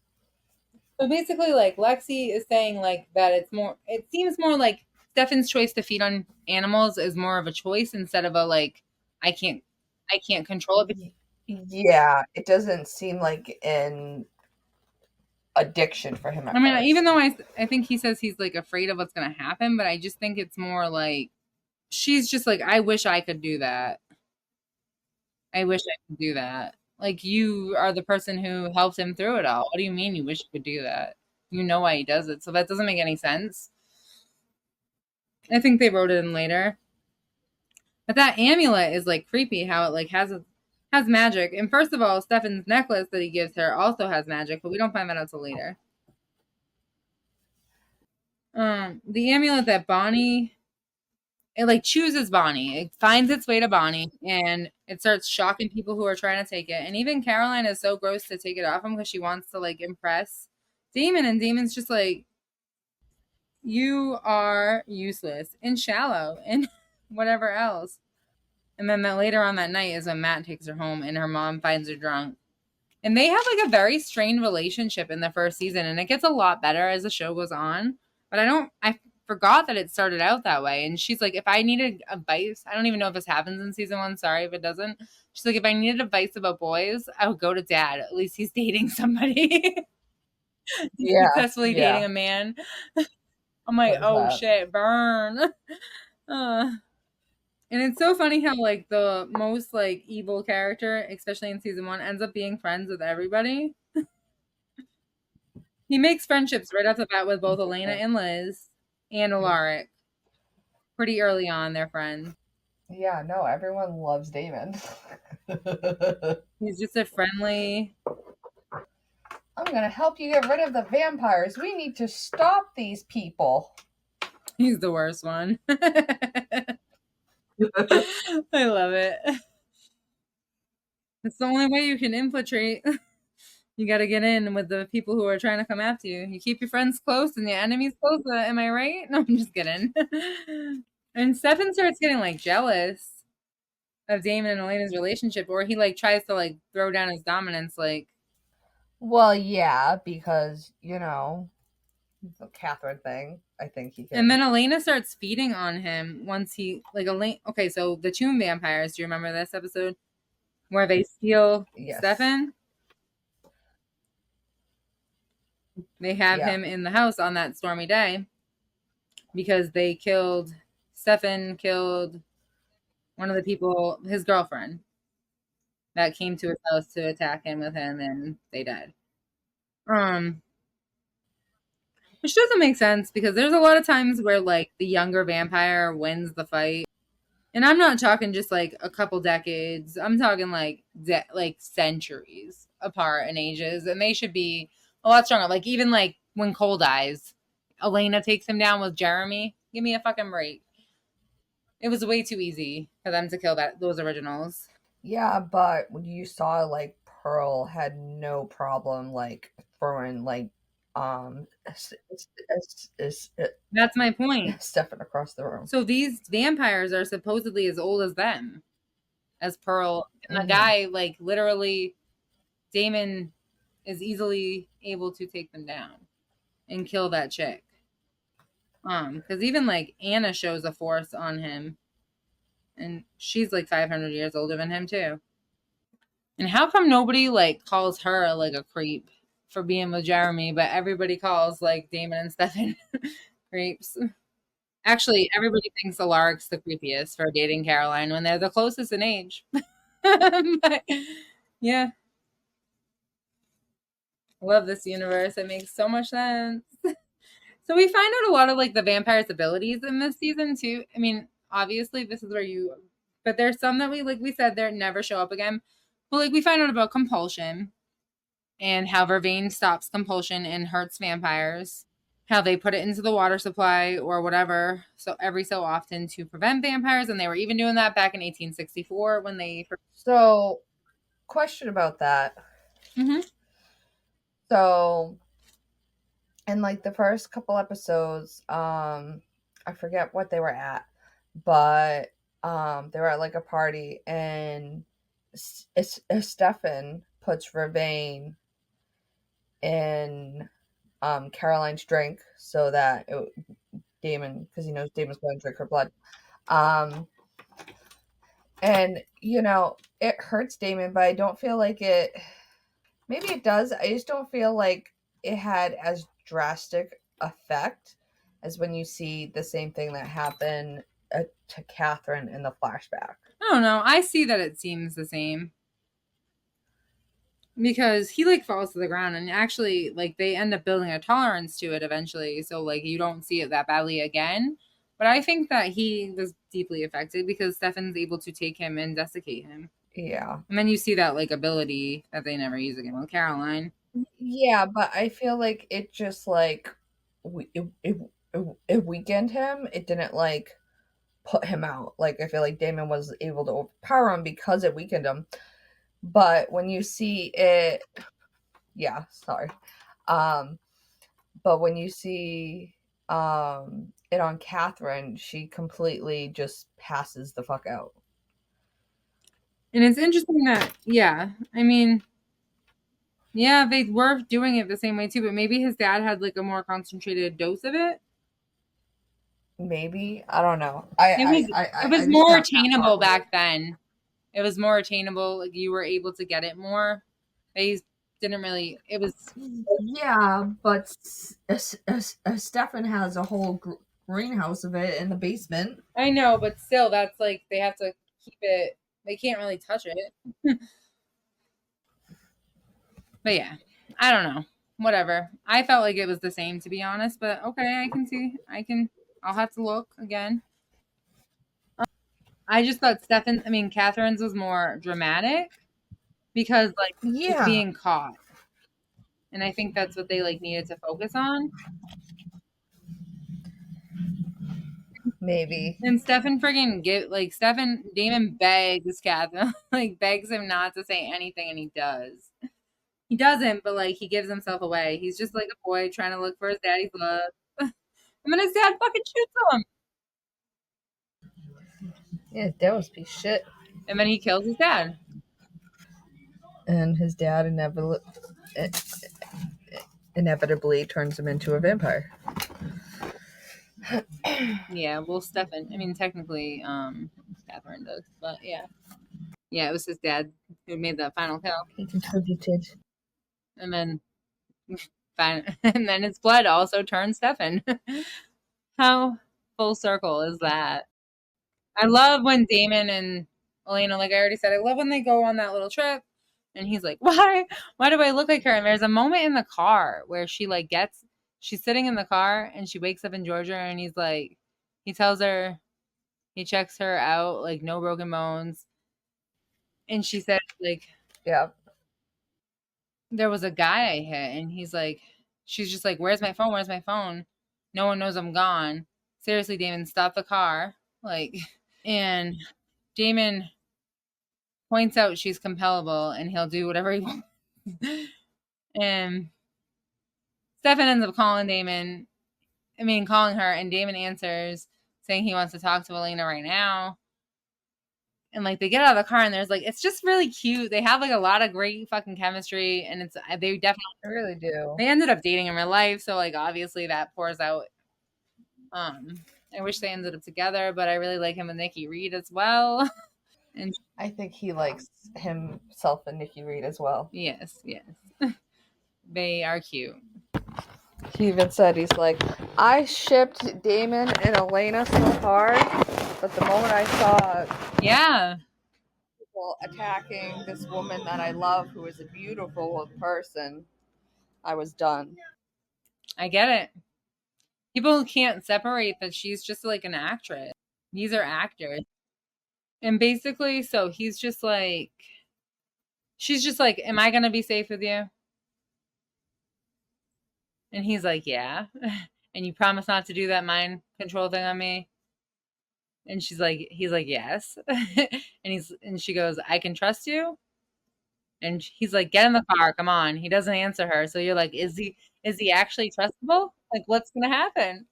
So basically, like Lexi is saying, like that it's more. It seems more like Stefan's choice to feed on animals is more of a choice instead of a like I can't, I can't control it.
Yeah, it doesn't seem like an addiction for him
I
at
mean,
first.
even though I think he says he's like afraid of what's gonna happen, but I just think it's more like she's just like I wish I could do that. I wish I could do that. Like you are the person who helped him through it all. What do you mean you wish you could do that? You know why he does it, so that doesn't make any sense. I think they wrote it in later. But that amulet is like creepy how it like has magic. And first of all, Stefan's necklace that he gives her also has magic, but we don't find that out till later. The amulet that Bonnie it like chooses Bonnie. It finds its way to Bonnie and it starts shocking people who are trying to take it. And even Caroline is so gross to take it off him because she wants to like impress Damon, and Damon's just like, you are useless and shallow and whatever else. And then later on that night is when Matt takes her home and her mom finds her drunk. And they have like a very strained relationship in the first season, and it gets a lot better as the show goes on. But I forgot that it started out that way. And she's like, if I needed advice, I don't even know if this happens in season one. Sorry if it doesn't. She's like, if I needed advice about boys, I would go to Dad. At least he's dating somebody. He's
Yeah,
successfully dating
yeah.
a man. I'm like,
Says
oh
that.
shit, burn. And it's so funny how like the most like evil character, especially in season one, ends up being friends with everybody. He makes friendships right off the bat with both Elena and Liz and Alaric. Pretty early on, they're friends.
Yeah, no, everyone loves Damon.
He's just a friendly.
I'm gonna help you get rid of the vampires. We need to stop these people.
He's the worst one. I love it. It's the only way you can infiltrate. You got to get in with the people who are trying to come after you. You keep your friends close and your enemies close. Am I right? No, I'm just kidding. And Stefan starts getting like jealous of Damon and Elena's relationship, or he like tries to like throw down his dominance, like.
Well, yeah, because the Catherine thing. I think he can.
And then Elena starts feeding on him once he like Elena. Okay, so the tomb vampires. Do you remember this episode where they steal
Yes.
Stefan? They have him in the house on that stormy day because they killed Stefan. Killed one of the people, his girlfriend, that came to his house to attack him with him, and they died. Which doesn't make sense because there's a lot of times where like the younger vampire wins the fight. And I'm not talking just like a couple decades. I'm talking like like centuries apart in ages, and they should be a lot stronger. Like even like when Cole dies, Elena takes him down with Jeremy. Give me a fucking break. It was way too easy for them to kill those originals.
Yeah, but when you saw like Pearl had no problem like throwing like
That's my point.
Stefan across the room.
So these vampires are supposedly as old as them, as Pearl. And the guy, like literally, Damon is easily able to take them down and kill that chick. Because even like Anna shows a force on him, and she's like 500 years older than him too. And how come nobody like calls her like a creep for being with Jeremy, but everybody calls like Damon and Stefan creeps. Actually, everybody thinks Alaric's the creepiest for dating Caroline when they're the closest in age. But, yeah. Love this universe. It makes so much sense. So we find out a lot of like the vampire's abilities in this season too. I mean, obviously this is where but there's some that we said they never show up again. But like we find out about compulsion and how Vervain stops compulsion and hurts vampires. How they put it into the water supply or whatever, so every so often to prevent vampires, and they were even doing that back in 1864 when they.
So, question about that.
Mm-hmm.
So, in like the first couple episodes, I forget what they were at, but they were at like a party, and Stefan puts Vervain in Caroline's drink so that Damon, because he knows Damon's going to drink her blood. And it hurts Damon, but I don't feel like it. Maybe it does. I just don't feel like it had as drastic effect as when you see the same thing that happened to Katherine in the flashback.
I don't know. I see that it seems the same. Because he like falls to the ground, and actually like they end up building a tolerance to it eventually, so like you don't see it that badly again. But I think that he was deeply affected because Stefan's able to take him and desiccate him.
Yeah.
And then you see that like ability that they never use again with Caroline.
Yeah, but I feel like it just like it weakened him. It didn't like put him out. Like I feel like Damon was able to overpower him because it weakened him. But when you see it, yeah, sorry. But when you see it on Katherine, she completely just passes the fuck out.
And it's interesting that, yeah, I mean, yeah, they were doing it the same way too, but maybe his dad had like a more concentrated dose of it.
Maybe, I don't know.
It was more attainable back then. It was more attainable. Like you were able to get it more. They didn't really. It was.
Yeah, but Stefan has a whole greenhouse of it in the basement.
I know, but still, that's like they have to keep it. They can't really touch it. But yeah, I don't know. Whatever. I felt like it was the same, to be honest. But okay, I can see. I'll have to look again. I just thought Catherine's was more dramatic because like it's being caught, and I think that's what they like needed to focus on.
Maybe.
And Damon begs Catherine, like begs him not to say anything, and he does. He doesn't, but like he gives himself away. He's just like a boy trying to look for his daddy's love. And then his dad fucking shoots him.
Yeah, that was piece of shit.
And then he kills his dad.
And his dad inevitably turns him into a vampire.
Yeah, well, technically, Katherine does, but yeah. Yeah, it was his dad who made that final kill.
He contributed.
And then, and then his blood also turns Stefan. How full circle is that? I love when Damon and Elena, like I already said, I love when they go on that little trip. And he's like, why do I look like her? And there's a moment in the car where she's sitting in the car and she wakes up in Georgia, and he's like, he tells her, he checks her out, like no broken bones. And she said, like,
yeah,
there was a guy I hit. And he's like, she's just like, where's my phone? Where's my phone? No one knows I'm gone. Seriously, Damon, stop the car. Like, and Damon points out she's compellable and he'll do whatever he wants. And Stefan ends up calling her, and Damon answers saying he wants to talk to Elena right now. And like they get out of the car, and there's like, it's just really cute. They have like a lot of great fucking chemistry, and they definitely
really do.
They ended up dating in real life, so like obviously that pours out. I wish they ended up together, but I really like him with Nikki Reed as well. And
I think he likes himself and Nikki Reed as well.
Yes. They are cute.
He even said, he's like, I shipped Damon and Elena so hard, but the moment I saw
Yeah.
people attacking this woman that I love, who is a beautiful person, I was done.
I get it. People can't separate that she's just like an actress. These are actors. And basically, so he's just like, she's just like, am I going to be safe with you? And he's like, yeah. And you promise not to do that mind control thing on me? And he's like, yes. And she goes, I can trust you. And he's like, get in the car, come on. He doesn't answer her. So you're like, is he actually trustable? Like, what's gonna happen?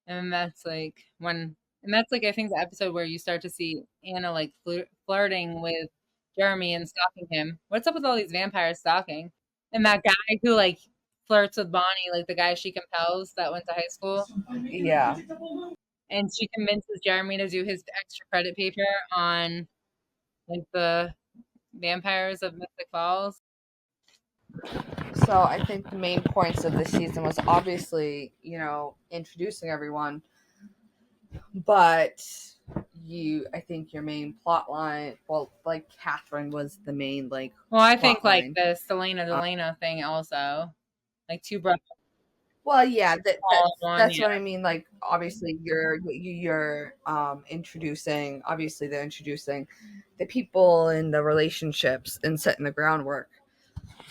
And that's like I think the episode where you start to see Anna like flirting with Jeremy and stalking him. What's up with all these vampires stalking? And that guy who like flirts with Bonnie, like the guy she compels that went to high school.
Yeah.
And she convinces Jeremy to do his extra credit paper on like the vampires of Mystic Falls.
So I think the main points of this season was obviously, introducing everyone, but I think your main plot line, well, like Katherine was the main
Well, I think
plot
like
line.
the Selena thing also, like two brothers.
Well, yeah, that's
Yeah.
what I mean. Like, obviously, you're introducing. Obviously, they're introducing the people and the relationships and setting the groundwork.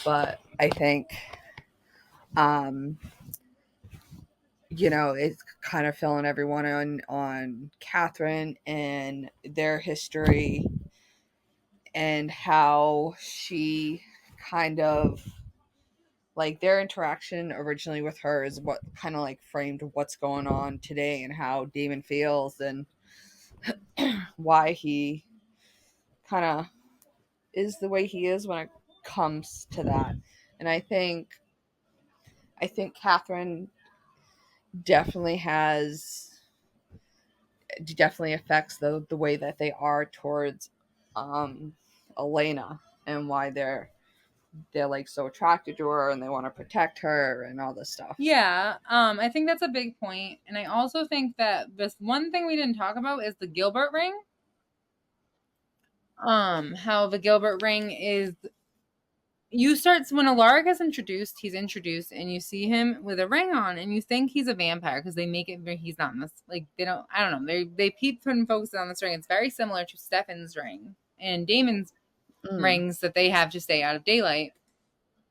But I think, it's kind of filling everyone on Katherine and their history and how she kind of, like, their interaction originally with her is what kind of like framed what's going on today and how Damon feels and why he kind of is the way he is when it comes to that. And I think Katherine definitely affects the way that they are towards Elena and why they're like so attracted to her and they want to protect her and all this stuff.
Yeah, I think that's a big point. And I also think that this one thing we didn't talk about is the Gilbert ring. How the Gilbert ring is when Alaric is introduced, he's introduced and you see him with a ring on and you think he's a vampire because they make it where he's not in this, like, I don't know, they peep and focus on this ring. It's very similar to Stefan's ring and Damon's rings that they have to stay out of daylight.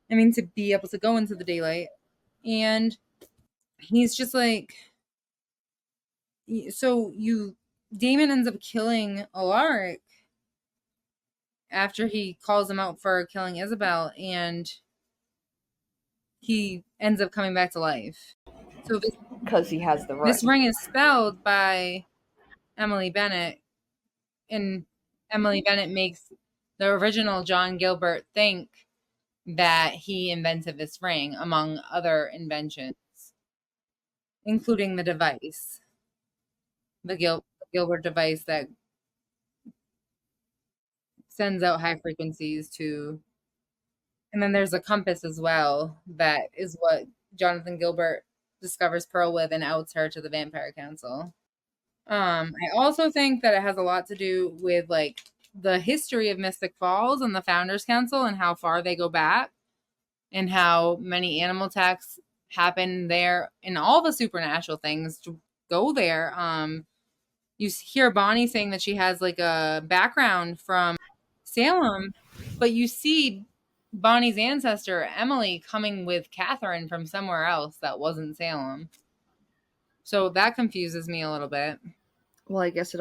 I mean, to be able to go into the daylight. And he's just like, Damon ends up killing Alaric after he calls him out for killing Isabel, and he ends up coming back to life. So
because he has the ring.
This ring is spelled by Emily Bennett, and Emily Bennett makes the original John Gilbert think that he invented this ring, among other inventions, including the device, the Gilbert device that sends out high frequencies to. And then there's a compass as well. That is what Jonathan Gilbert discovers Pearl with and outs her to the Vampire Council. I also think that it has a lot to do with like the history of Mystic Falls and the Founders Council and how far they go back and how many animal attacks happen there and all the supernatural things to go there. You hear Bonnie saying that she has like a background from Salem, but you see Bonnie's ancestor, Emily, coming with Katherine from somewhere else that wasn't Salem. So that confuses me a little bit.
Well, I guess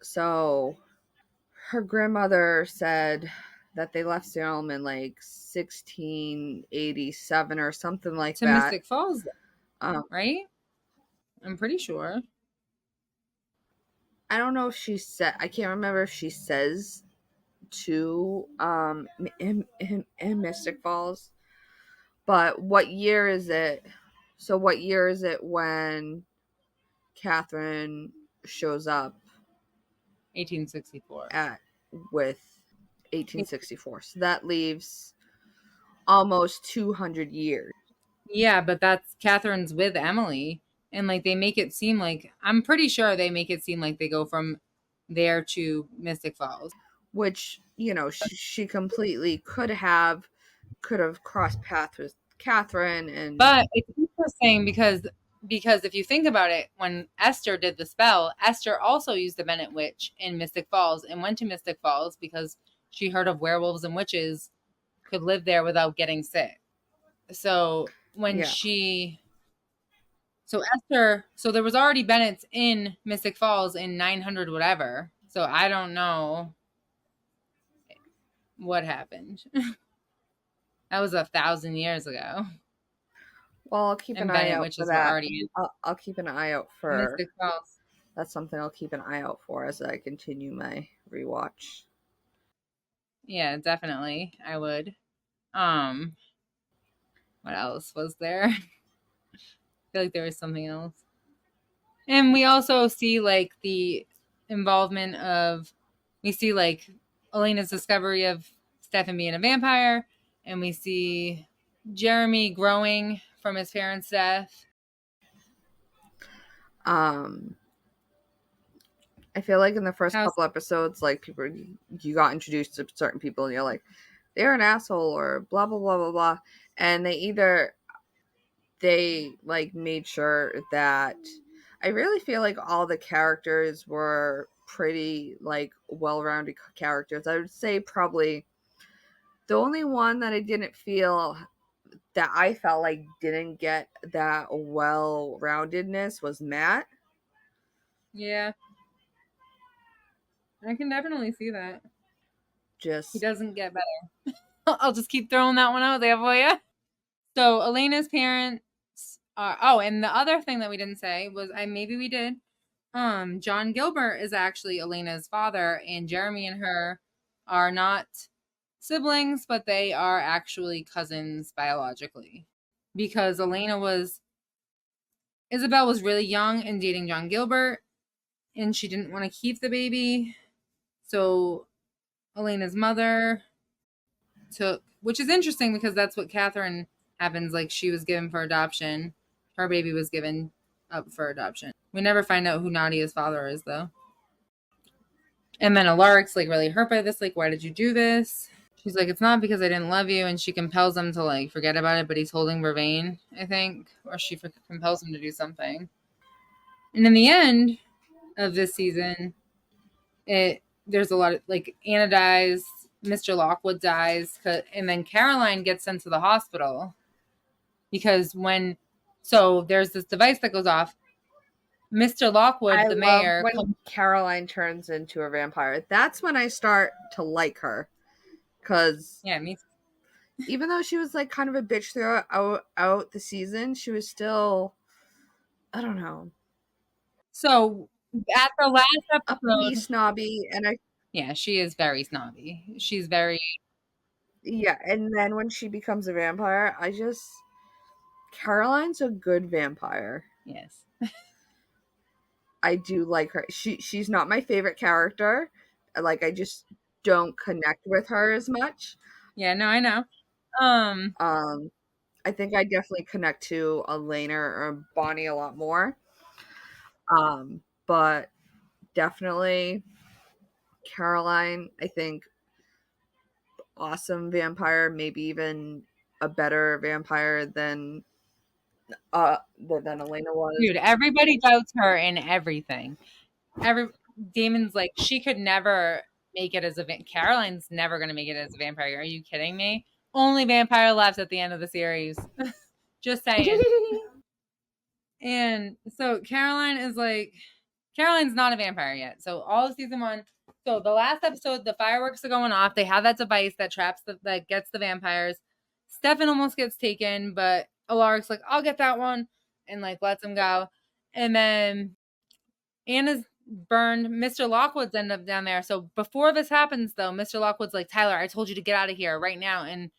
so her grandmother said that they left Salem in like 1687 or something like that.
To Mystic Falls, right? I'm pretty sure.
I don't know if she said, I can't remember if she says to in Mystic Falls, but what year is it? So what year is it when Katherine shows up?
1864.
With 1864. So that leaves almost 200 years.
Yeah, but that's Catherine's with Emily. And like they make it seem like, I'm pretty sure they make it seem like they go from there to Mystic Falls.
Which, you know, she completely could have crossed paths with Katherine. And
But it's interesting because if you think about it, when Esther did the spell, Esther also used the Bennett Witch in Mystic Falls and went to Mystic Falls because she heard of werewolves and witches could live there without getting sick. So when
yeah.
so there was already Bennett's in Mystic Falls in 900 whatever. So I don't know what happened. That was 1,000 years ago.
Well, I'll keep an
And
eye
Bennett
out for
witches were
that.
already in
I'll keep an eye out for.
Mystic Falls.
That's something I'll keep an eye out for as I continue my rewatch.
Yeah, definitely. I would. What else was there? I feel like there was something else. And we also see like the involvement of, we see like Elena's discovery of Stefan being a vampire, and we see Jeremy growing from his parents' death.
I feel like in the first couple episodes, like you got introduced to certain people and you're like, they're an asshole or blah blah blah blah blah, and they like made sure that I really feel like all the characters were pretty like well-rounded characters. I would say probably the only one that I felt like didn't get that well-roundedness was Matt.
Yeah. I can definitely see that. He doesn't get better. I'll just keep throwing that one out there for you. So Elena's parents are, and the other thing that we didn't say was, maybe we did. John Gilbert is actually Elena's father, and Jeremy and her are not siblings, but they are actually cousins biologically. Because Isabel was really young and dating John Gilbert, and she didn't want to keep the baby. So Elena's mother took, which is interesting because that's what Katherine happens. Like she was given for adoption. Her baby was given up for adoption. We never find out who Nadia's father is though. And then Alaric's like really hurt by this. Like, why did you do this? She's like, it's not because I didn't love you. And she compels him to like forget about it, but he's holding Vervain, I think. Or she compels him to do something. And in the end of this season, there's a lot of like Anna dies, Mr. Lockwood dies, and then Caroline gets sent to the hospital because there's this device that goes off. Mr. Lockwood, the mayor,
when Caroline turns into a vampire. That's when I start to like her, because even though she was like kind of a bitch throughout the season, she was still, I don't know.
So at the last episode,
snobby,
yeah, she is very snobby. She's very,
yeah. And then when she becomes a vampire, Caroline's a good vampire.
Yes.
I do like her. She's not my favorite character. Like I just don't connect with her as much.
Yeah, no, I know.
I think I definitely connect to Elena or Bonnie a lot more. But definitely Caroline, I think awesome vampire, maybe even a better vampire than Elena was.
Dude, everybody doubts her in everything. Damon's like, she could never make it as a Caroline's never going to make it as a vampire. Are you kidding me? Only vampire left at the end of the series. Just saying. And so Caroline's not a vampire yet. So all of season 1. So the last episode, the fireworks are going off. They have that device that that gets the vampires. Stefan almost gets taken, but Alaric's like, I'll get that one, and like lets him go. And then Anna's burned. Mr. Lockwood's end up down there. So before this happens, though, Mr. Lockwood's like, Tyler, I told you to get out of here right now. And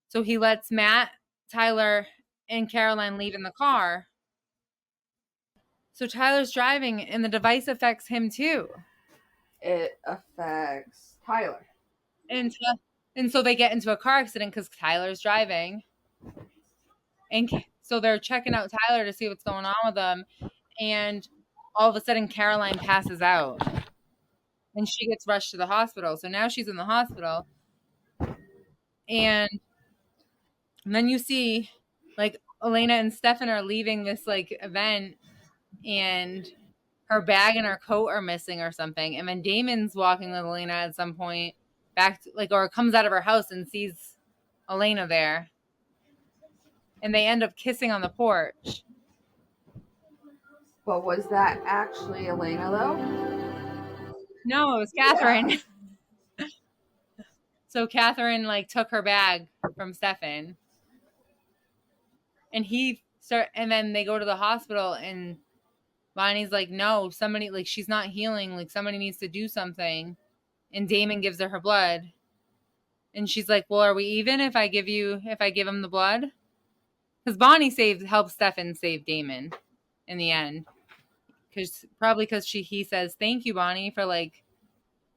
so he lets Matt, Tyler, and Caroline leave in the car. So Tyler's driving, and the device affects him too.
It affects Tyler.
And And so they get into a car accident because Tyler's driving. And so they're checking out Tyler to see what's going on with him. And all of a sudden, Caroline passes out. And she gets rushed to the hospital. So now she's in the hospital. And then you see, like, Elena and Stefan are leaving this, like, event. And her bag and her coat are missing or something. And then Damon's walking with Elena at some point back to, like, or comes out of her house and sees Elena there. And they end up kissing on the porch.
But was that actually Elena though?
No, it was Katherine.
Yeah.
So Katherine, like, took her bag from Stefan. And and then they go to the hospital and Bonnie's like, no, somebody, like, she's not healing. Like, somebody needs to do something. And Damon gives her blood. And she's like, well, are we even if I give him the blood? Because Bonnie helps Stefan save Damon in the end. Probably because he says, thank you, Bonnie, for, like,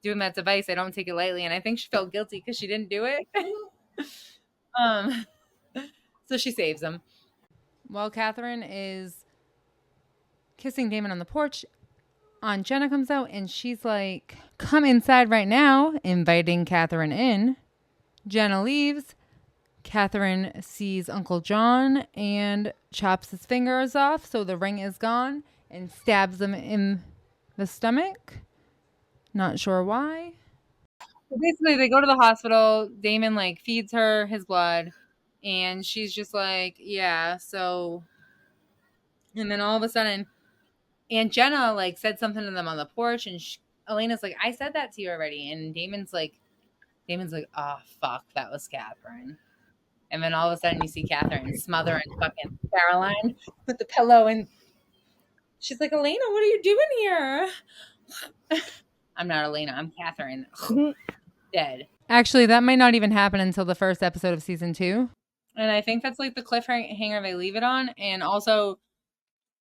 doing that device. I don't take it lightly. And I think she felt guilty because she didn't do it. So she saves him. While Katherine is kissing Damon on the porch, Aunt Jenna comes out and she's like, come inside right now, inviting Katherine in. Jenna leaves. Katherine sees Uncle John and chops his fingers off, so the ring is gone, and stabs him in the stomach. Not sure why. So basically, they go to the hospital. Damon, like, feeds her his blood, and she's just like, yeah, so... And then all of a sudden, Aunt Jenna, like, said something to them on the porch, and Elena's like, I said that to you already. And Damon's like, oh, fuck, that was Katherine. And then all of a sudden you see Katherine smothering fucking Caroline with the pillow. And she's like, Elena, what are you doing here? I'm not Elena. I'm Katherine. Dead. Actually, that might not even happen until the first episode of season 2. And I think that's, like, the cliffhanger they leave it on. And also,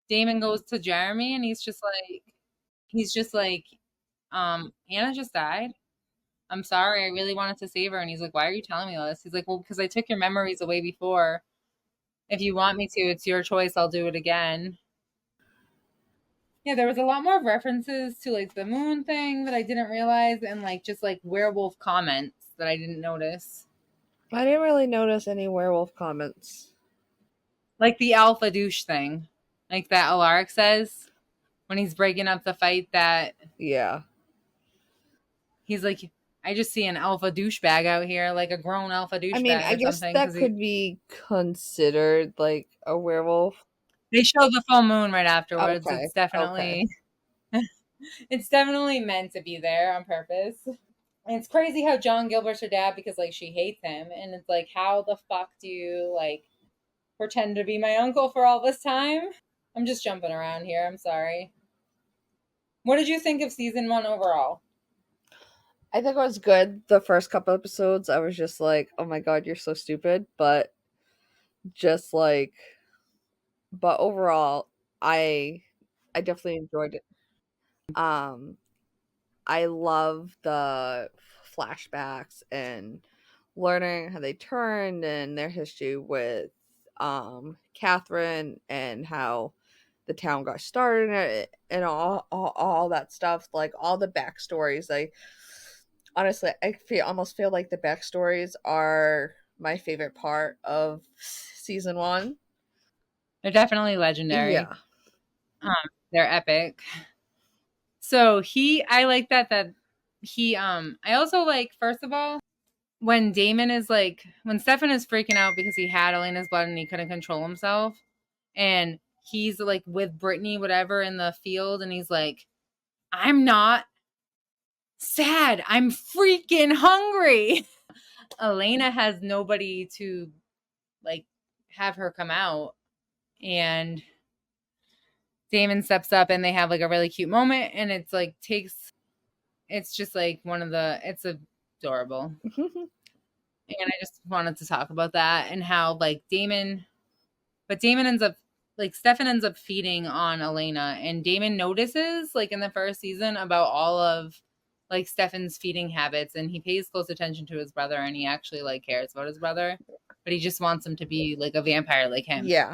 Damon goes to Jeremy and he's just like, Anna just died. I'm sorry. I really wanted to save her. And he's like, why are you telling me all this? He's like, well, because I took your memories away before. If you want me to, it's your choice. I'll do it again. Yeah, there was a lot more references to, like, the moon thing that I didn't realize, and, like, just, like, werewolf comments that I didn't notice.
I didn't really notice any werewolf comments.
Like the alpha douche thing. Like that Alaric says when he's breaking up the fight that...
Yeah.
He's like, I just see an alpha douchebag out here, like a grown alpha douchebag.
I mean, I guess that could be considered, like, a werewolf.
They show the full moon right afterwards.
Okay.
It's definitely... Okay. It's definitely meant to be there on purpose. And it's crazy how John Gilbert's her dad because, like, she hates him. And it's like, how the fuck do you, like, pretend to be my uncle for all this time? I'm just jumping around here. I'm sorry. What did you think of season 1 overall?
I think it was good. The first couple episodes, I was just like, oh my god, you're so stupid. But overall, I definitely enjoyed it. I love the flashbacks and learning how they turned and their history with Katherine and how the town got started and all that stuff, like all the backstories. Honestly, I almost feel like the backstories are my favorite part of season 1.
They're definitely legendary.
Yeah.
They're epic. So I like that he, I also like, first of all, when Damon is like, when Stefan is freaking out because he had Elena's blood and he couldn't control himself, and he's like with Brittany, whatever, in the field, and he's like, I'm not sad. I'm freaking hungry. Elena has nobody to, like, have her come out, and Damon steps up and they have, like, a really cute moment, and it's like it's just like it's adorable. And I just wanted to talk about that and how, like, Damon ends up, like, Stefan ends up feeding on Elena, and Damon notices, like, in the first season about all of, like Stefan's feeding habits, and he pays close attention to his brother, and he actually like cares about his brother, but he just wants him to be like a vampire like him.
Yeah,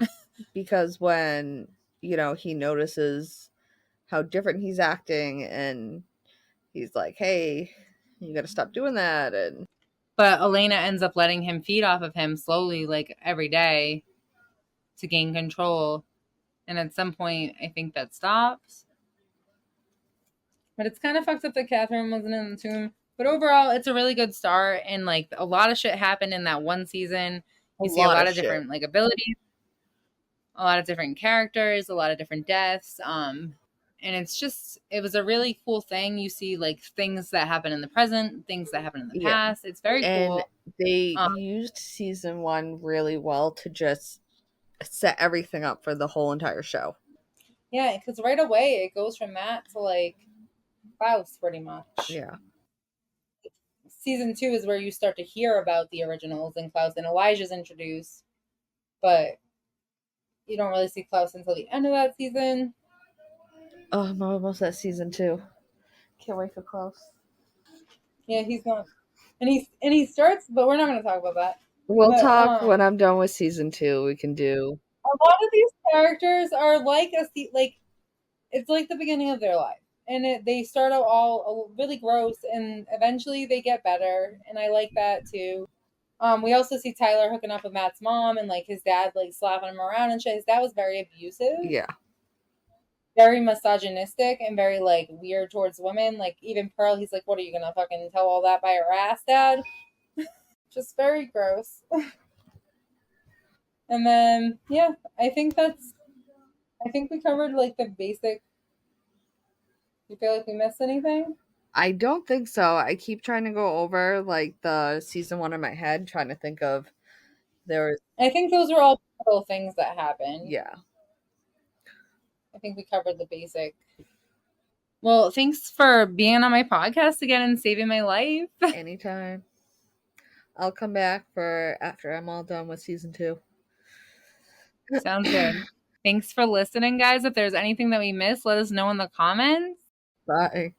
because when, you know, he notices how different he's acting, and he's like, hey, you gotta stop doing that. And
But Elena ends up letting him feed off of him slowly, like every day, to gain control. And at some point, I think that stops. But it's kind of fucked up that Katherine wasn't in the tomb. But overall, it's a really good start. And like a lot of shit happened in that one season. You see a lot of different like abilities, a lot of different characters, a lot of different deaths. And it was a really cool thing. You see like things that happen in the present, things that happen in the past. It's very cool.
They used season 1 really well to just set everything up for the whole entire show.
Yeah, because right away it goes from that to like Klaus pretty much.
Yeah.
Season 2 is where you start to hear about the originals and Klaus, and Elijah's introduced, but you don't really see Klaus until the end of that season.
Oh, I'm almost at season 2. Can't wait for Klaus.
Yeah, he's not, and he starts, but we're not going to talk about that.
We'll talk when I'm done with season 2. We can do.
A lot of these characters are like it's like the beginning of their life, and they start out all really gross, and eventually they get better, and I like that too. We also see Tyler hooking up with Matt's mom, and like his dad like slapping him around and shit. His dad was very abusive.
Yeah.
Very misogynistic and very like weird towards women. Like even Pearl, he's like, "What are you gonna fucking tell all that by your ass, Dad?" Just very gross. And then yeah, I think we covered like the basic. You feel like we missed anything?
I don't think so. I keep trying to go over like the season 1 in my head, trying to think of
I think those were all little things that happened.
Yeah.
I think we covered the basic. Well, thanks for being on my podcast again and saving my life.
Anytime. I'll come back for after I'm all done with season 2.
Sounds good. Thanks for listening, guys. If there's anything that we missed, let us know in the comments.
Bye.